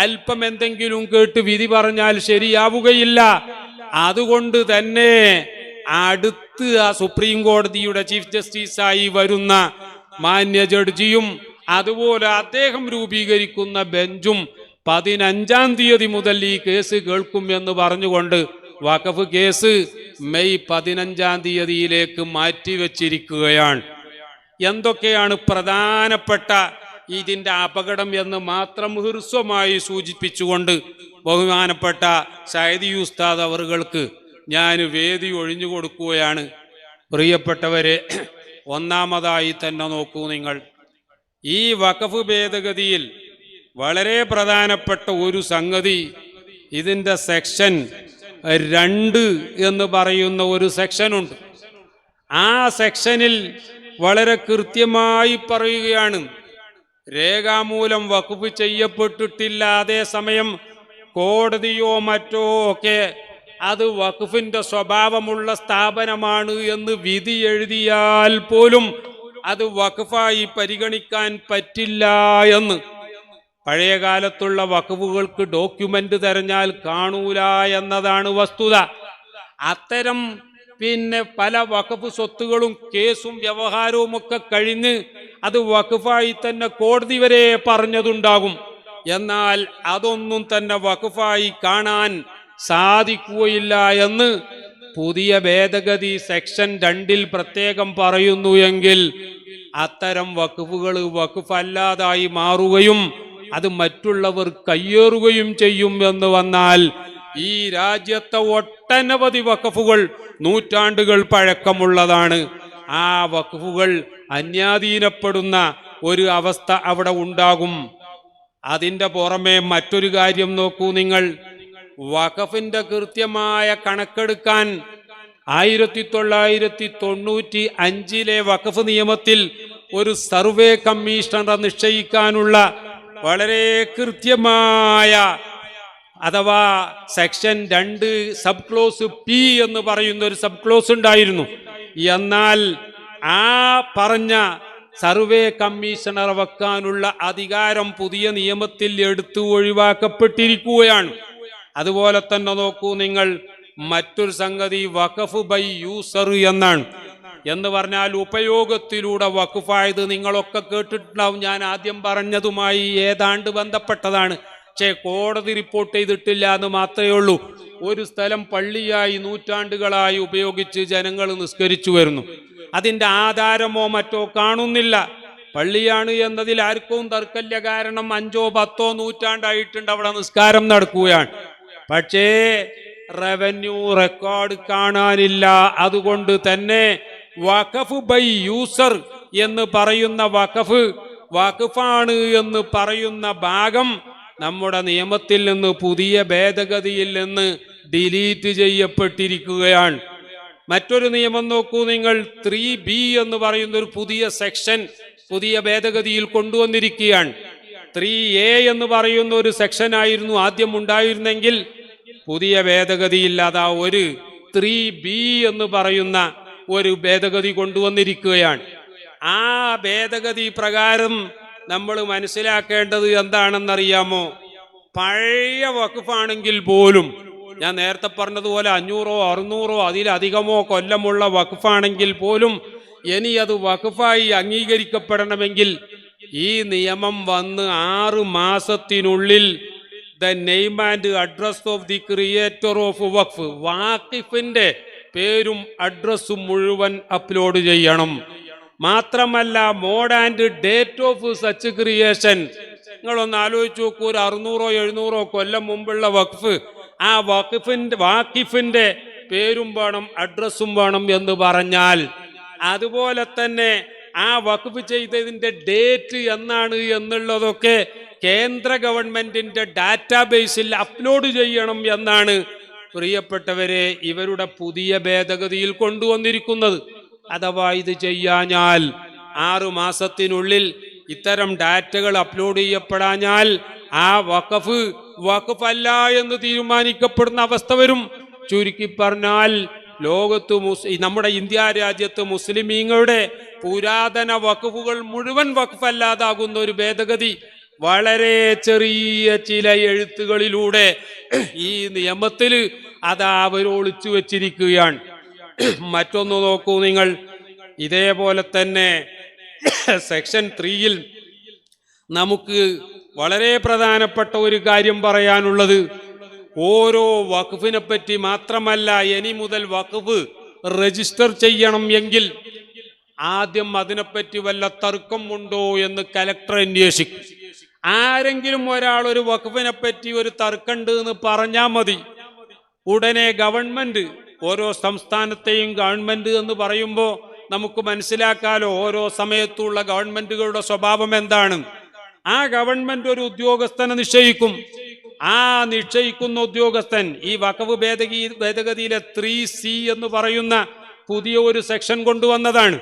അല്പം എന്തെങ്കിലും കേട്ട് വിധി പറഞ്ഞാൽ ശരിയാവുകയില്ല. അതുകൊണ്ട് തന്നെ അടുത്ത് ആ സുപ്രീം കോടതിയുടെ ചീഫ് ജസ്റ്റിസായി വരുന്ന മാന്യ ജഡ്ജിയും അതുപോലെ അദ്ദേഹം രൂപീകരിക്കുന്ന ബെഞ്ചും 15-ാം തീയതി മുതൽ ഈ കേസ് കേൾക്കും എന്ന് പറഞ്ഞുകൊണ്ട് വഖഫ് കേസ് മെയ് 15-ാം തീയതിയിലേക്ക് മാറ്റിവെച്ചിരിക്കുകയാണ്. എന്തൊക്കെയാണ് പ്രധാനപ്പെട്ട ഇതിന്റെ അപകടം എന്ന് മാത്രം ഹ്രസ്വമായി സൂചിപ്പിച്ചുകൊണ്ട് ബഹുമാനപ്പെട്ട സയ്യിദി ഉസ്താദ് അവറുകൾക്ക് ഞാൻ വേദി ഒഴിഞ്ഞു കൊടുക്കുകയാണ്. പ്രിയപ്പെട്ടവരെ, ഒന്നാമതായി തന്നെ നോക്കൂ നിങ്ങൾ, ഈ വഖഫ് ഭേദഗതിയിൽ വളരെ പ്രധാനപ്പെട്ട ഒരു സംഗതി, ഇതിന്റെ സെക്ഷൻ 2 എന്ന് പറയുന്ന ഒരു സെക്ഷനുണ്ട്. ആ സെക്ഷനിൽ വളരെ കൃത്യമായി പറയുകയാണ്, രേഖാമൂലം വഖഫ് ചെയ്യപ്പെട്ടിട്ടില്ല, അതേസമയം കോടതിയോ മറ്റോ ഒക്കെ അത് വഖഫിന്റെ സ്വഭാവമുള്ള സ്ഥാപനമാണ് എന്ന് വിധി എഴുതിയാൽ പോലും അത് വഖഫായി പരിഗണിക്കാൻ പറ്റില്ല എന്ന്. പഴയ കാലത്തുള്ള വഖഫുകൾക്ക് ഡോക്യുമെന്റ് തെരഞ്ഞാൽ കാണൂല എന്നതാണ് വസ്തുത. അത്തരം പല വഖഫ് സ്വത്തുകളും കേസും വ്യവഹാരവും ഒക്കെ കഴിഞ്ഞ് അത് വഖഫായി തന്നെ കോടതി വരെ പറഞ്ഞതുണ്ടാകും. എന്നാൽ അതൊന്നും തന്നെ വഖഫായി കാണാൻ സാധിക്കുകയില്ല എന്ന് പുതിയ ഭേദഗതി സെക്ഷൻ 2 പ്രത്യേകം പറയുന്നു എങ്കിൽ അത്തരം വഖഫുകൾ വഖഫ് അല്ലാതായി മാറുകയും അത് മറ്റുള്ളവർ കയ്യേറുകയും ചെയ്യും എന്ന് വന്നാൽ ഈ രാജ്യത്തെ ഒട്ടനവധി വഖഫുകൾ നൂറ്റാണ്ടുകൾ പഴക്കമുള്ളതാണ്. ആ വഖഫുകൾ അന്യാധീനപ്പെടുന്ന ഒരു അവസ്ഥ അവിടെ ഉണ്ടാകും. അതിന്റെ പുറമെ മറ്റൊരു കാര്യം നോക്കൂ നിങ്ങൾ, വഖഫിന്റെ കൃത്യമായ കണക്കെടുക്കാൻ 1995 വഖഫ് നിയമത്തിൽ ഒരു സർവേ കമ്മീഷണറെ നിശ്ചയിക്കാനുള്ള വളരെ കൃത്യമായ അഥവാ സെക്ഷൻ 2 സബ് ക്ലോസ് പി എന്ന് പറയുന്ന ഒരു സബ് ക്ലോസ് ഉണ്ടായിരുന്നു. എന്നാൽ ആ പറഞ്ഞ സർവേ കമ്മീഷണർ വെക്കാനുള്ള അധികാരം പുതിയ നിയമത്തിൽ എടുത്തു ഒഴിവാക്കപ്പെട്ടിരിക്കുകയാണ്. അതുപോലെ തന്നെ നോക്കൂ നിങ്ങൾ, മറ്റൊരു സംഗതി വഖഫ് ബൈ യൂസർ എന്നാണ്. എന്ന് പറഞ്ഞാൽ ഉപയോഗത്തിലൂടെ വഖഫായത് നിങ്ങളൊക്കെ കേട്ടിട്ടുണ്ടാവും. ഞാൻ ആദ്യം പറഞ്ഞതുമായി ഏതാണ്ട് ബന്ധപ്പെട്ടതാണ്. പക്ഷേ കോടതി റിപ്പോർട്ട് ചെയ്തിട്ടില്ല എന്ന് മാത്രമേ ഉള്ളൂ. ഒരു സ്ഥലം പള്ളിയായി നൂറ്റാണ്ടുകളായി ഉപയോഗിച്ച് ജനങ്ങൾ നിസ്കരിച്ചു വരുന്നു. അതിൻ്റെ ആധാരമോ മറ്റോ കാണുന്നില്ല. പള്ളിയാണ് എന്നതിൽ ആർക്കും തർക്കമില്ല. കാരണം 5ഓ 10ഓ നൂറ്റാണ്ടായിട്ടുണ്ട് അവിടെ നിസ്കാരം നടക്കുകയാണ്. പക്ഷേ റവന്യൂ റെക്കോർഡ് കാണാനില്ല. അതുകൊണ്ട് തന്നെ വഖഫ് ബൈ യൂസർ എന്ന് പറയുന്ന വഖഫാണ് എന്ന് പറയുന്ന ഭാഗം നമ്മുടെ നിയമത്തിൽ നിന്ന്, പുതിയ ഭേദഗതിയിൽ നിന്ന് ഡിലീറ്റ് ചെയ്യപ്പെട്ടിരിക്കുകയാണ്. മറ്റൊരു നിയമം നോക്കൂ നിങ്ങൾ. 3B എന്ന് പറയുന്ന ഒരു പുതിയ സെക്ഷൻ പുതിയ ഭേദഗതിയിൽ കൊണ്ടുവന്നിരിക്കുകയാണ്. 3A എന്ന് പറയുന്ന ഒരു സെക്ഷൻ ആയിരുന്നു ആദ്യം ഉണ്ടായിരുന്നെങ്കിൽ, പുതിയ ഭേദഗതിയിൽ അതാ ഒരു 3B എന്ന് പറയുന്ന ഒരു ഭേദഗതി കൊണ്ടുവന്നിരിക്കുകയാണ്. ആ ഭേദഗതി പ്രകാരം നമ്മൾ മനസ്സിലാക്കേണ്ടത് എന്താണെന്നറിയാമോ? പഴയ വഖഫാണെങ്കിൽ പോലും, ഞാൻ നേരത്തെ പറഞ്ഞതുപോലെ 500ഓ 600ഓ അതിലധികമോ കൊല്ലമുള്ള വഖഫാണെങ്കിൽ പോലും ഇനി അത് വഖഫായി അംഗീകരിക്കപ്പെടണമെങ്കിൽ ഈ നിയമം വന്ന് 6 മാസത്തിനുള്ളിൽ the name and address of the creator of waqf, വാഖിഫിന്റെ പേരും അഡ്രസ്സും മുഴുവൻ അപ്ലോഡ് ചെയ്യണം. മാത്രമല്ല mode and date of such creation. നിങ്ങളൊന്ന് ആലോചിച്ച് നോക്കൂ. ഒരു 600ഓ 700ഓ കൊല്ലം മുമ്പുള്ള വഖഫ്, ആ വാഖിഫിന്റെ പേരും വേണം അഡ്രസ്സും വേണം എന്ന് പറഞ്ഞാൽ, അതുപോലെ തന്നെ ആ വഖഫ് ചെയ്തതിന്റെ ഡേറ്റ് എന്നാണ് എന്നുള്ളതൊക്കെ കേന്ദ്ര ഗവൺമെന്റിന്റെ ഡാറ്റാബേസിൽ അപ്ലോഡ് ചെയ്യണം എന്നാണ് പ്രിയപ്പെട്ടവരെ ഇവരുടെ പുതിയ ഭേദഗതിയിൽ കൊണ്ടുവന്നിരിക്കുന്നത്. അഥവാ ഇത് ചെയ്യാഞ്ഞാൽ 6 മാസത്തിനുള്ളിൽ ഇത്തരം ഡാറ്റകൾ അപ്ലോഡ് ചെയ്യപ്പെടാഞ്ഞാൽ ആ വഖഫ് അല്ല എന്ന് തീരുമാനിക്കപ്പെടുന്ന അവസ്ഥ വരും. ചുരുക്കി പറഞ്ഞാൽ ലോകത്ത് നമ്മുടെ ഇന്ത്യ രാജ്യത്ത് മുസ്ലിമീങ്ങളുടെ പുരാതന വഖഫുകൾ മുഴുവൻ വഖഫ് അല്ലാതാകുന്ന ഒരു ഭേദഗതി വളരെ ചെറിയ ചില എഴുത്തുകളിലൂടെ ഈ നിയമത്തിൽ അത് അവർ ഒളിച്ചു വെച്ചിരിക്കുകയാണ്. മറ്റൊന്ന് നോക്കൂ നിങ്ങൾ. ഇതേപോലെ തന്നെ സെക്ഷൻ 3യിൽ നമുക്ക് വളരെ പ്രധാനപ്പെട്ട ഒരു കാര്യം പറയാനുള്ളത്, ഓരോ വഖഫിനെ പറ്റി മാത്രമല്ല, ഇനി മുതൽ വഖഫ് രജിസ്റ്റർ ചെയ്യണം എങ്കിൽ ആദ്യം അതിനെപ്പറ്റി വല്ല തർക്കം ഉണ്ടോ എന്ന് കലക്ടർ അന്വേഷിക്കും. ആരെങ്കിലും ഒരാൾ ഒരു വഖഫിനെ പറ്റി ഒരു തർക്കമുണ്ട് എന്ന് പറഞ്ഞാൽ മതി, ഉടനെ ഗവൺമെന്റ്, ഓരോ സംസ്ഥാനത്തെയും ഗവൺമെന്റ് എന്ന് പറയുമ്പോൾ നമുക്ക് മനസ്സിലാക്കാലോ ഓരോ സമയത്തുള്ള ഗവൺമെന്റുകളുടെ സ്വഭാവം എന്താണ്. ആ ഗവൺമെന്റ് ഒരു ഉദ്യോഗസ്ഥനെ നിശ്ചയിക്കും. ആ നിശ്ചയിക്കുന്ന ഉദ്യോഗസ്ഥൻ ഈ വഖഫ് ഭേദഗതിയിലെ 3C എന്ന് പറയുന്ന പുതിയ ഒരു സെക്ഷൻ കൊണ്ടുവന്നതാണ്.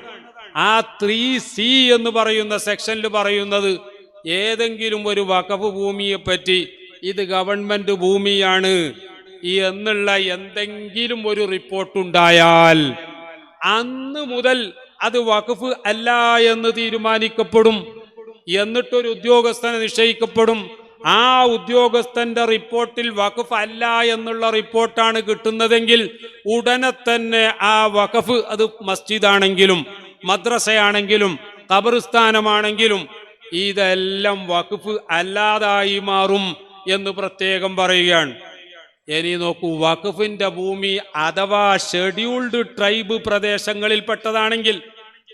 ആ 3C എന്ന് പറയുന്ന സെക്ഷനിൽ പറയുന്നത്, ഏതെങ്കിലും ഒരു വഖഫ് ഭൂമിയെ പറ്റി ഇത് ഗവൺമെന്റ് ഭൂമിയാണ് എന്നുള്ള എന്തെങ്കിലും ഒരു റിപ്പോർട്ടുണ്ടായാൽ അന്ന് മുതൽ അത് വഖഫ് അല്ല എന്ന് തീരുമാനിക്കപ്പെടും. എന്നിട്ടൊരു ഉദ്യോഗസ്ഥനെ നിശ്ചയിക്കപ്പെടും. ആ ഉദ്യോഗസ്ഥന്റെ റിപ്പോർട്ടിൽ വഖഫ് അല്ല എന്നുള്ള റിപ്പോർട്ടാണ് കിട്ടുന്നതെങ്കിൽ ഉടനെ തന്നെ ആ വഖഫ്, അത് മസ്ജിദാണെങ്കിലും മദ്രസയാണെങ്കിലും ഖബർസ്ഥാനമാണെങ്കിലും ഇതെല്ലാം വഖഫ് അല്ലാതായി മാറും എന്ന് പ്രത്യേകം പറയുകയാണ്. ഇനി നോക്കൂ, വഖഫിന്റെ ഭൂമി അഥവാ ഷെഡ്യൂൾഡ് ട്രൈബ് പ്രദേശങ്ങളിൽപ്പെട്ടതാണെങ്കിൽ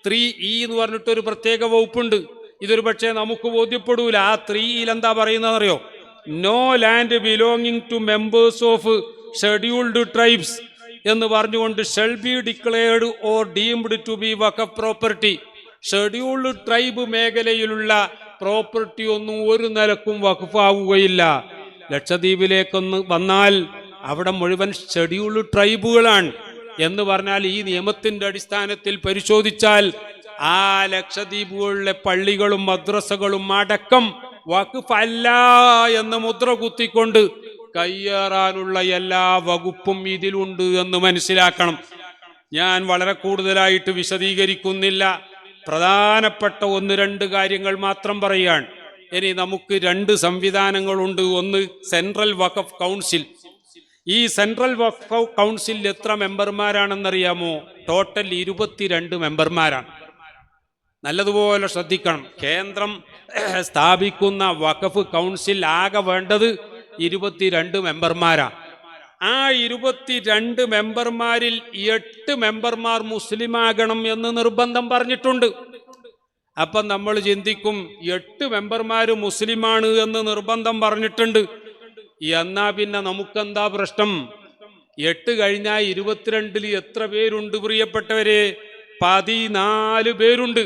3E എന്ന് പറഞ്ഞിട്ടൊരു പ്രത്യേക വകുപ്പുണ്ട്. ഇതൊരു പക്ഷേ നമുക്ക് ബോധ്യപ്പെടൂല. ആ 3യിൽ എന്താ പറയുന്നതെന്നറിയോ? No land belonging to members of scheduled tribes എന്ന് പറഞ്ഞുകൊണ്ട് shall be declared or deemed to be waqf property. Scheduled tribe മേഖലയിലുള്ള പ്രോപ്പർട്ടി ഒന്നും ഒരു നിലക്കും വഖഫാവുകയില്ല. ലക്ഷദ്വീപിലേക്കൊന്ന് വന്നാൽ അവിടെ മുഴുവൻ ഷെഡ്യൂൾഡ് ട്രൈബുകളാണ് എന്ന് പറഞ്ഞാൽ ഈ നിയമത്തിന്റെ അടിസ്ഥാനത്തിൽ പരിശോധിച്ചാൽ ആ ലക്ഷദ്വീപുകളിലെ പള്ളികളും മദ്രസകളും അടക്കം വഖഫ് അല്ല എന്ന് മുദ്ര കുത്തിക്കൊണ്ട് കയ്യേറാനുള്ള എല്ലാ വകുപ്പും ഇതിലുണ്ട് എന്ന് മനസ്സിലാക്കണം. ഞാൻ വളരെ കൂടുതലായിട്ട് വിശദീകരിക്കുന്നില്ല. പ്രധാനപ്പെട്ട 1-2 കാര്യങ്ങൾ മാത്രം പറയുകയാണ്. ഇനി നമുക്ക് 2 സംവിധാനങ്ങളുണ്ട്. ഒന്ന് സെൻട്രൽ വഖഫ് കൗൺസിൽ. ഈ സെൻട്രൽ വഖഫ് കൗൺസിൽ എത്ര മെമ്പർമാരാണെന്നറിയാമോ? ടോട്ടൽ 22 മെമ്പർമാരാണ്. നല്ലതുപോലെ ശ്രദ്ധിക്കണം. കേന്ദ്രം സ്ഥാപിക്കുന്ന വഖഫ് കൗൺസിൽ ആകെ വേണ്ടത് 22 മെമ്പർമാരാ. ആ 22 മെമ്പർമാരിൽ 8 മെമ്പർമാർ മുസ്ലിമാകണം എന്ന് നിർബന്ധം പറഞ്ഞിട്ടുണ്ട്. അപ്പം നമ്മൾ ചിന്തിക്കും, 8 മെമ്പർമാർ മുസ്ലിമാണ് എന്ന് നിർബന്ധം പറഞ്ഞിട്ടുണ്ട്, എന്നാ പിന്നെ നമുക്കെന്താ പ്രശ്നം? 8 കഴിഞ്ഞാൽ 22-ൽ എത്ര പേരുണ്ട് പ്രിയപ്പെട്ടവരെ? 14 പേരുണ്ട്.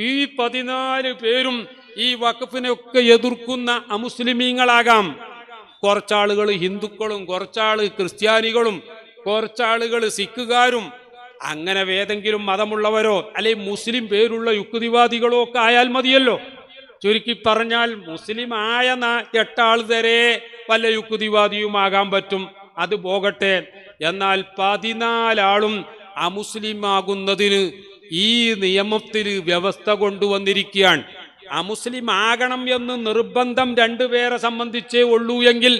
ഈ 14 പേരും ഈ വഖഫിനൊക്കെ എതിർക്കുന്ന അമുസ്ലിമീങ്ങളാകാം. കുറച്ചാളുകൾ ഹിന്ദുക്കളും, കുറച്ചാള് ക്രിസ്ത്യാനികളും, കുറച്ചാളുകൾ സിഖുകാരും, അങ്ങനെ ഏതെങ്കിലും മതമുള്ളവരോ അല്ലെ മുസ്ലിം പേരുള്ള യുക്തിവാദികളോ ഒക്കെ ആയാൽ മതിയല്ലോ. ചുരുക്കി പറഞ്ഞാൽ മുസ്ലിം ആയ 8 ആൾ വരെ വല്ല യുക്തിവാദിയുമാകാൻ പറ്റും, അത് പോകട്ടെ. എന്നാൽ 14 ആളും അമുസ്ലിം ആകുന്നതിന് ഈ നിയമത്തിൽ വ്യവസ്ഥ കൊണ്ടുവന്നിരിക്കുകയാണ്. അമുസ്ലിം ആകണം എന്ന് നിർബന്ധം 2 പേരെ സംബന്ധിച്ചേ ഉള്ളൂ എങ്കിൽ,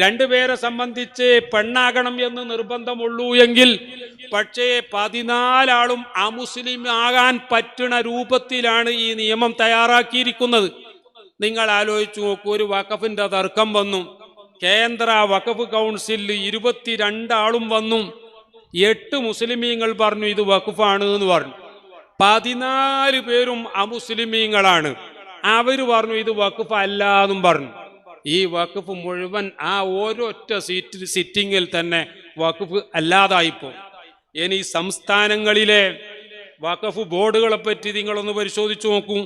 2 പേരെ സംബന്ധിച്ച് പെണ്ണാകണം എന്ന് നിർബന്ധമുള്ളൂ എങ്കിൽ, പക്ഷേ 14 ആളും അമുസ്ലിം ആകാൻ പറ്റുന്ന രൂപത്തിലാണ് ഈ നിയമം തയ്യാറാക്കിയിരിക്കുന്നത്. നിങ്ങൾ ആലോചിച്ചു നോക്കൂ, ഒരു വഖഫിന്റെ തർക്കം വന്നു, കേന്ദ്ര വഖഫ് കൗൺസിലിൽ 22 ആളും വന്നു, 8 മുസ്ലിമീങ്ങൾ പറഞ്ഞു ഇത് വഖഫാണ് എന്ന് പറഞ്ഞു, 14 പേരും അമുസ്ലിമീങ്ങളാണ്, അവര് പറഞ്ഞു ഇത് വഖഫ് അല്ല എന്നും പറഞ്ഞു. ഈ വഖഫ് മുഴുവൻ ആ ഓരോറ്റ സിറ്റിങ്ങിൽ തന്നെ വഖഫ് അല്ലാതായിപ്പോ. ഇനി സംസ്ഥാനങ്ങളിലെ വഖഫ് ബോർഡുകളെ പറ്റി നിങ്ങളൊന്ന് പരിശോധിച്ചു നോക്കൂ.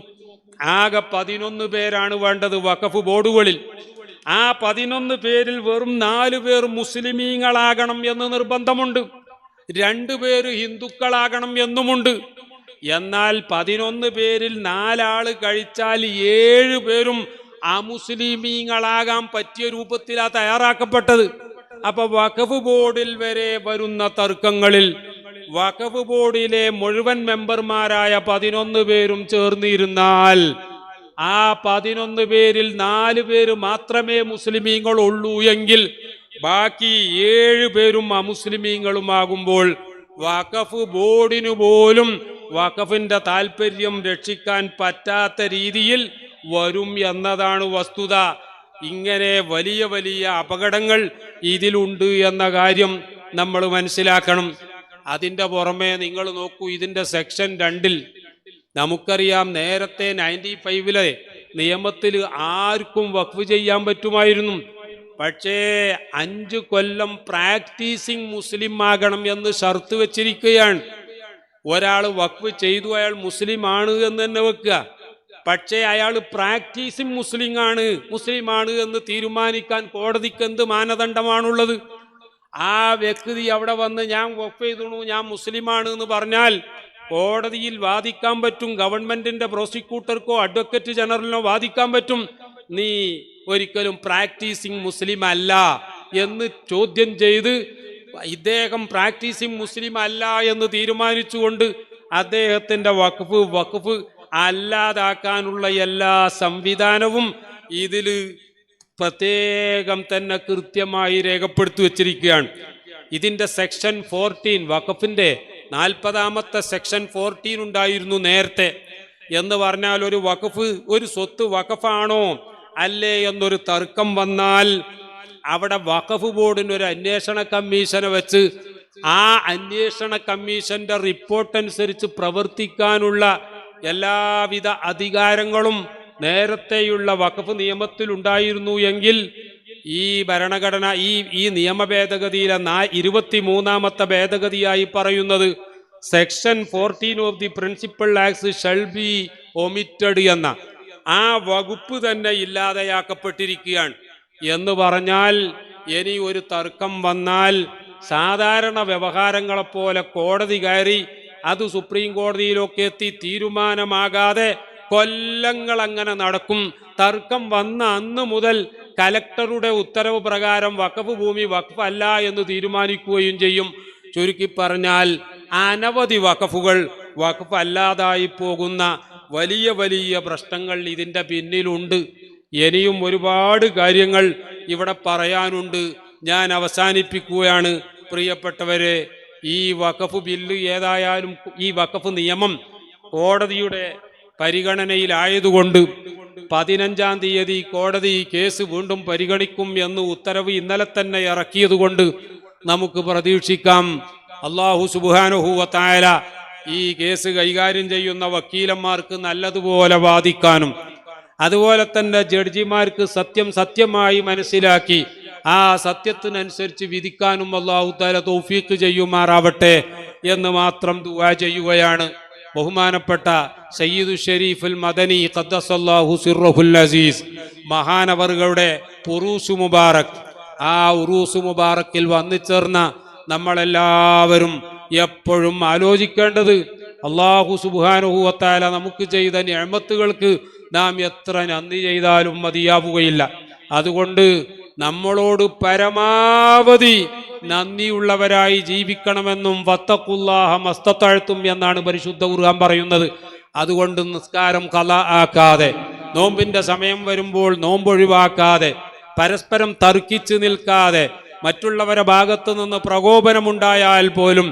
ആകെ 11 പേരാണ് വേണ്ടത് വഖഫ് ബോർഡുകളിൽ. ആ 11 പേരിൽ വെറും 4 പേർ മുസ്ലിമീങ്ങളാകണം എന്ന് നിർബന്ധമുണ്ട്, 2 പേര് ഹിന്ദുക്കളാകണം എന്നുമുണ്ട്. എന്നാൽ 11 പേരിൽ 4 ആള് കഴിച്ചാൽ 7 പേരും അമുസ്ലിമീങ്ങളാകാൻ പറ്റിയ രൂപത്തിലാണ് തയ്യാറാക്കപ്പെട്ടത്. അപ്പൊ വഖഫ് ബോർഡിൽ വരെ വരുന്ന തർക്കങ്ങളിൽ വഖഫ് ബോർഡിലെ മുഴുവൻ മെമ്പർമാരായ 11 പേരും ചേർന്നിരുന്നാൽ ആ 11 പേരിൽ 4 പേര് മാത്രമേ മുസ്ലിമീങ്ങളുള്ളൂ എങ്കിൽ ബാക്കി 7 പേരും അമുസ്ലിമീങ്ങളുമാകുമ്പോൾ വഖഫ് ബോർഡിനു പോലും വഖഫിന്റെ താല്പര്യം രക്ഷിക്കാൻ പറ്റാത്ത രീതിയിൽ വരും എന്നതാണ് വസ്തുത. ഇങ്ങനെ വലിയ വലിയ അപകടങ്ങൾ ഇതിലുണ്ട് എന്ന കാര്യം നമ്മൾ മനസ്സിലാക്കണം. അതിൻ്റെ പുറമെ നിങ്ങൾ നോക്കൂ, ഇതിൻ്റെ സെക്ഷൻ 2-ൽ നമുക്കറിയാം, നേരത്തെ 95-ലെ നിയമത്തിൽ ആർക്കും വഖഫ് ചെയ്യാൻ പറ്റുമായിരുന്നു. പക്ഷേ 5 കൊല്ലം പ്രാക്ടീസിങ് മുസ്ലിം ആകണം എന്ന് ഷർത്ത് വെച്ചിരിക്കുകയാണ്. ഒരാൾ വഖഫ് ചെയ്തു, അയാൾ മുസ്ലിം ആണ് എന്ന് തന്നെ വെക്കുക, പക്ഷേ അയാൾ പ്രാക്ടീസിങ് മുസ്ലിമാണ് എന്ന് തീരുമാനിക്കാൻ കോടതിക്ക് എന്ത് മാനദണ്ഡമാണുള്ളത്? ആ വ്യക്തി അവിടെ വന്ന് ഞാൻ വഖഫ് ചെയ്തു, ഞാൻ മുസ്ലിമാണ് എന്ന് പറഞ്ഞാൽ കോടതിയിൽ വാദിക്കാൻ പറ്റും, ഗവൺമെന്റിന്റെ പ്രോസിക്യൂട്ടർക്കോ അഡ്വക്കേറ്റ് ജനറലിനോ വാദിക്കാൻ പറ്റും, നീ ഒരിക്കലും പ്രാക്ടീസിങ് മുസ്ലിം അല്ല എന്ന് ചോദ്യം ചെയ്ത് ഇദ്ദേഹം പ്രാക്ടീസിങ് മുസ്ലിം അല്ല എന്ന് തീരുമാനിച്ചുകൊണ്ട് അദ്ദേഹത്തിന്റെ വഖഫ് അല്ലാതാക്കാനുള്ള എല്ലാ സംവിധാനവും ഇതിൽ പ്രത്യേകം തന്നെ കൃത്യമായി രേഖപ്പെടുത്തി വച്ചിരിക്കുകയാണ്. ഇതിന്റെ സെക്ഷൻ 14, വഖഫിന്റെ 40-ാമത്തെ സെക്ഷൻ 14 ഉണ്ടായിരുന്നു നേരത്തെ. എന്ന് പറഞ്ഞാൽ ഒരു വഖഫ്, ഒരു സ്വത്ത് വഖഫാണോ അല്ലേ എന്നൊരു തർക്കം വന്നാൽ അവിടെ വഖഫ് ബോർഡിന് ഒരു അന്വേഷണ കമ്മീഷനെ വെച്ച് ആ അന്വേഷണ കമ്മീഷന്റെ റിപ്പോർട്ട് അനുസരിച്ച് പ്രവർത്തിക്കാനുള്ള എല്ലാവിധ അധികാരങ്ങളും നേരത്തെയുള്ള വഖഫ് നിയമത്തിൽ ഉണ്ടായിരുന്നു എങ്കിൽ ഈ ഭരണഘടന ഈ നിയമ ഭേദഗതിയിലെ 23-ാമത്തെ ഭേദഗതിയായി പറയുന്നത് section 14 of the principal acts shall B omitted എന്ന ആ വകുപ്പ് തന്നെ ഇല്ലാതെയാക്കപ്പെട്ടിരിക്കുകയാണ്. എന്ന് പറഞ്ഞാൽ ഇനി ഒരു തർക്കം വന്നാൽ സാധാരണ വ്യവഹാരങ്ങളെപ്പോലെ കോടതി കയറി അത് സുപ്രീം കോടതിയിലൊക്കെ എത്തി തീരുമാനമാകാതെ കൊല്ലങ്ങൾ അങ്ങനെ നടക്കും. തർക്കം വന്ന അന്ന് മുതൽ കലക്ടറുടെ ഉത്തരവ് പ്രകാരം വഖഫ് ഭൂമി വഖഫ് അല്ല എന്ന് തീരുമാനിക്കുകയും ചെയ്യും. ചുരുക്കി പറഞ്ഞാൽ അനവധി വഖഫുകൾ വഖഫ് അല്ലാതായി പോകുന്ന വലിയ വലിയ പ്രശ്നങ്ങൾ ഇതിൻ്റെ പിന്നിലുണ്ട്. ഇനിയും ഒരുപാട് കാര്യങ്ങൾ ഇവിടെ പറയാനുണ്ട്. ഞാൻ അവസാനിപ്പിക്കുകയാണ് പ്രിയപ്പെട്ടവരെ. ഈ വഖഫ് ബില്ല് ഏതായാലും ഈ വഖഫ് നിയമം കോടതിയുടെ പരിഗണനയിലായതുകൊണ്ട് 15-ാം തീയതി കോടതി കേസ് വീണ്ടും പരിഗണിക്കും എന്ന് ഉത്തരവ് ഇന്നലെ തന്നെ ഇറക്കിയതുകൊണ്ട് നമുക്ക് പ്രതീക്ഷിക്കാം അല്ലാഹു സുബ്ഹാനഹു വ തആല ഈ കേസ് കൈകാര്യം ചെയ്യുന്ന വക്കീലന്മാർക്ക് നല്ലതുപോലെ വാദിക്കാനും അതുപോലെ തന്നെ ജഡ്ജിമാർക്ക് സത്യം സത്യമായി മനസ്സിലാക്കി ആ സത്യത്തിനനുസരിച്ച് വിധിക്കാനും അല്ലാഹു തആല തൗഫീഖ് ചെയ്യുമാറാവട്ടെ എന്ന് മാത്രം ദുആ ചെയ്യുകയാണ്. ബഹുമാനപ്പെട്ട സയ്യിദു ഷരീഫുൽ മദനി ഖദ്ദസല്ലാഹു സിർറഹുൽ അസീസ് മഹാനവറുകളുടെ ഉറൂസ് മുബാറക്, ആ ഉറൂസ് മുബാറക്കിൽ വന്നുചേർന്ന നമ്മളെല്ലാവരും എപ്പോഴും ആലോചിക്കേണ്ടത് അല്ലാഹു സുബ്ഹാനഹു വ തആല നമുക്ക് ചെയ്ത നിഅമത്തുകൾക്ക് നാം എത്ര നന്ദി ചെയ്താലും മതിയാവുകയില്ല. അതുകൊണ്ട് നമ്മളോട് പരമാവധി നന്ദിയുള്ളവരായി ജീവിക്കണമെന്നും വത്തഖുല്ലാഹ മസ്തതഅ്തും എന്നാണ് പരിശുദ്ധ ഖുർആൻ പറയുന്നത്. അതുകൊണ്ട് നിസ്കാരം ഖളാ ആക്കാതെ, നോമ്പിന്റെ സമയം വരുമ്പോൾ നോമ്പൊഴിവാക്കാതെ, പരസ്പരം തർക്കിച്ച് നിൽക്കാതെ, മറ്റുള്ളവരുടെ ഭാഗത്തു നിന്ന് പ്രകോപനമുണ്ടായാൽ പോലും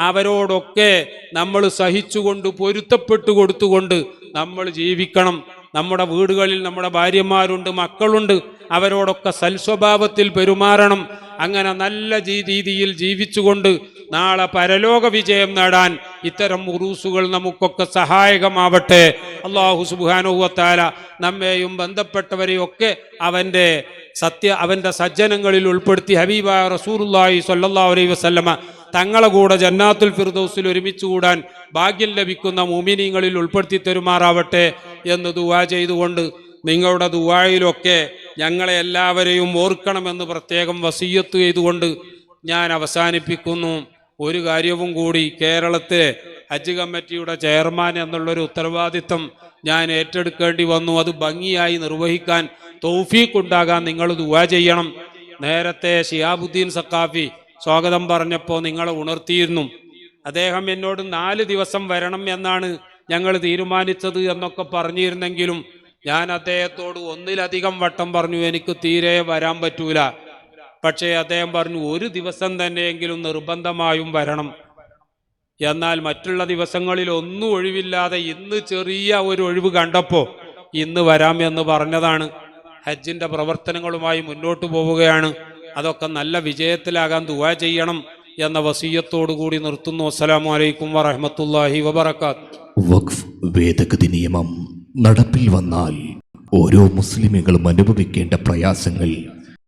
അവരോടൊക്കെ നമ്മൾ സഹിച്ചുകൊണ്ട് പൊരുത്തപ്പെട്ടു കൊടുത്തുകൊണ്ട് നമ്മൾ ജീവിക്കണം. നമ്മുടെ വീടുകളിൽ നമ്മുടെ ഭാര്യമാരുണ്ട്, മക്കളുണ്ട്, അവരോടൊക്കെ സൽസ്വഭാവത്തിൽ പെരുമാറണം. അങ്ങനെ നല്ല രീതിയിൽ ജീവിച്ചുകൊണ്ട് നാളെ പരലോക വിജയം നേടാൻ ഇത്തരം ഉറൂസുകൾ നമുക്കൊക്കെ സഹായകമാവട്ടെ. അല്ലാഹു സുബ്ഹാനഹു വ തആല നമ്മെയും ബന്ധപ്പെട്ടവരെയൊക്കെ അവന്റെ സജ്ജനങ്ങളിൽ ഉൾപ്പെടുത്തി ഹബീബായ റസൂലുള്ളാഹി സ്വല്ലല്ലാഹു അലൈഹി വസല്ലമ തങ്ങളെ കൂടെ ജന്നാത്തുൽ ഫിർദൗസിൽ ഒരുമിച്ച് കൂടാൻ ഭാഗ്യം ലഭിക്കുന്ന മുഅ്മിനീങ്ങളിൽ ഉൾപ്പെടുത്തി തരുമാറാവട്ടെ എന്ന് ദുആ ചെയ്തുകൊണ്ട് നിങ്ങളുടെ ദുആയിലൊക്കെ ഞങ്ങളെ എല്ലാവരെയും ഓർക്കണമെന്ന് പ്രത്യേകം വസിയ്യത്ത് ചെയ്തുകൊണ്ട് ഞാൻ അവസാനിപ്പിക്കുന്നു. ഒരു കാര്യവും കൂടി, കേരളത്തിലെ ഹജ്ജ് കമ്മിറ്റിയുടെ ചെയർമാൻ എന്നുള്ളൊരു ഉത്തരവാദിത്വം ഞാൻ ഏറ്റെടുക്കേണ്ടി വന്നു. അത് ഭംഗിയായി നിർവഹിക്കാൻ തൗഫീഖ് ഉണ്ടാകാൻ നിങ്ങൾ ദുആ ചെയ്യണം. നേരത്തെ ശിഹാബുദ്ദീൻ സഖാഫി സ്വാഗതം പറഞ്ഞപ്പോൾ നിങ്ങളെ ഉണർത്തിയിരുന്നു. അദ്ദേഹം എന്നോട് 4 ദിവസം വരണം എന്നാണ് ഞങ്ങൾ തീരുമാനിച്ചത് എന്നൊക്കെ പറഞ്ഞിരുന്നെങ്കിലും ഞാൻ അദ്ദേഹത്തോട് 1-ലധികം വട്ടം പറഞ്ഞു എനിക്ക് തീരെ വരാൻ പറ്റൂല. പക്ഷേ അദ്ദേഹം പറഞ്ഞു 1 ദിവസം തന്നെയെങ്കിലും നിർബന്ധമായും വരണം. എന്നാൽ മറ്റുള്ള ദിവസങ്ങളിൽ ഒന്നും ഒഴിവില്ലാതെ ഇന്ന് ചെറിയ ഒരു ഒഴിവ് കണ്ടപ്പോൾ ഇന്ന് വരാം എന്ന് പറഞ്ഞതാണ്. ഹജ്ജിന്റെ പ്രവർത്തനങ്ങളുമായി മുന്നോട്ട് പോവുകയാണ്. അതൊക്കെ നല്ല വിജയത്തിലാകാൻ ദുആ ചെയ്യണം എന്ന വസിയ്യത്തോടു കൂടി നിർത്തുന്നു. അസ്സലാമു അലൈക്കും വറഹ്മത്തുള്ളാഹി വബറകാത്ത്. വഖഫ് ഭേദഗതി നിയമം നടപ്പിൽ വന്നാൽ ഓരോ മുസ്ലിമുകളും അനുഭവിക്കേണ്ട പ്രയാസങ്ങൾ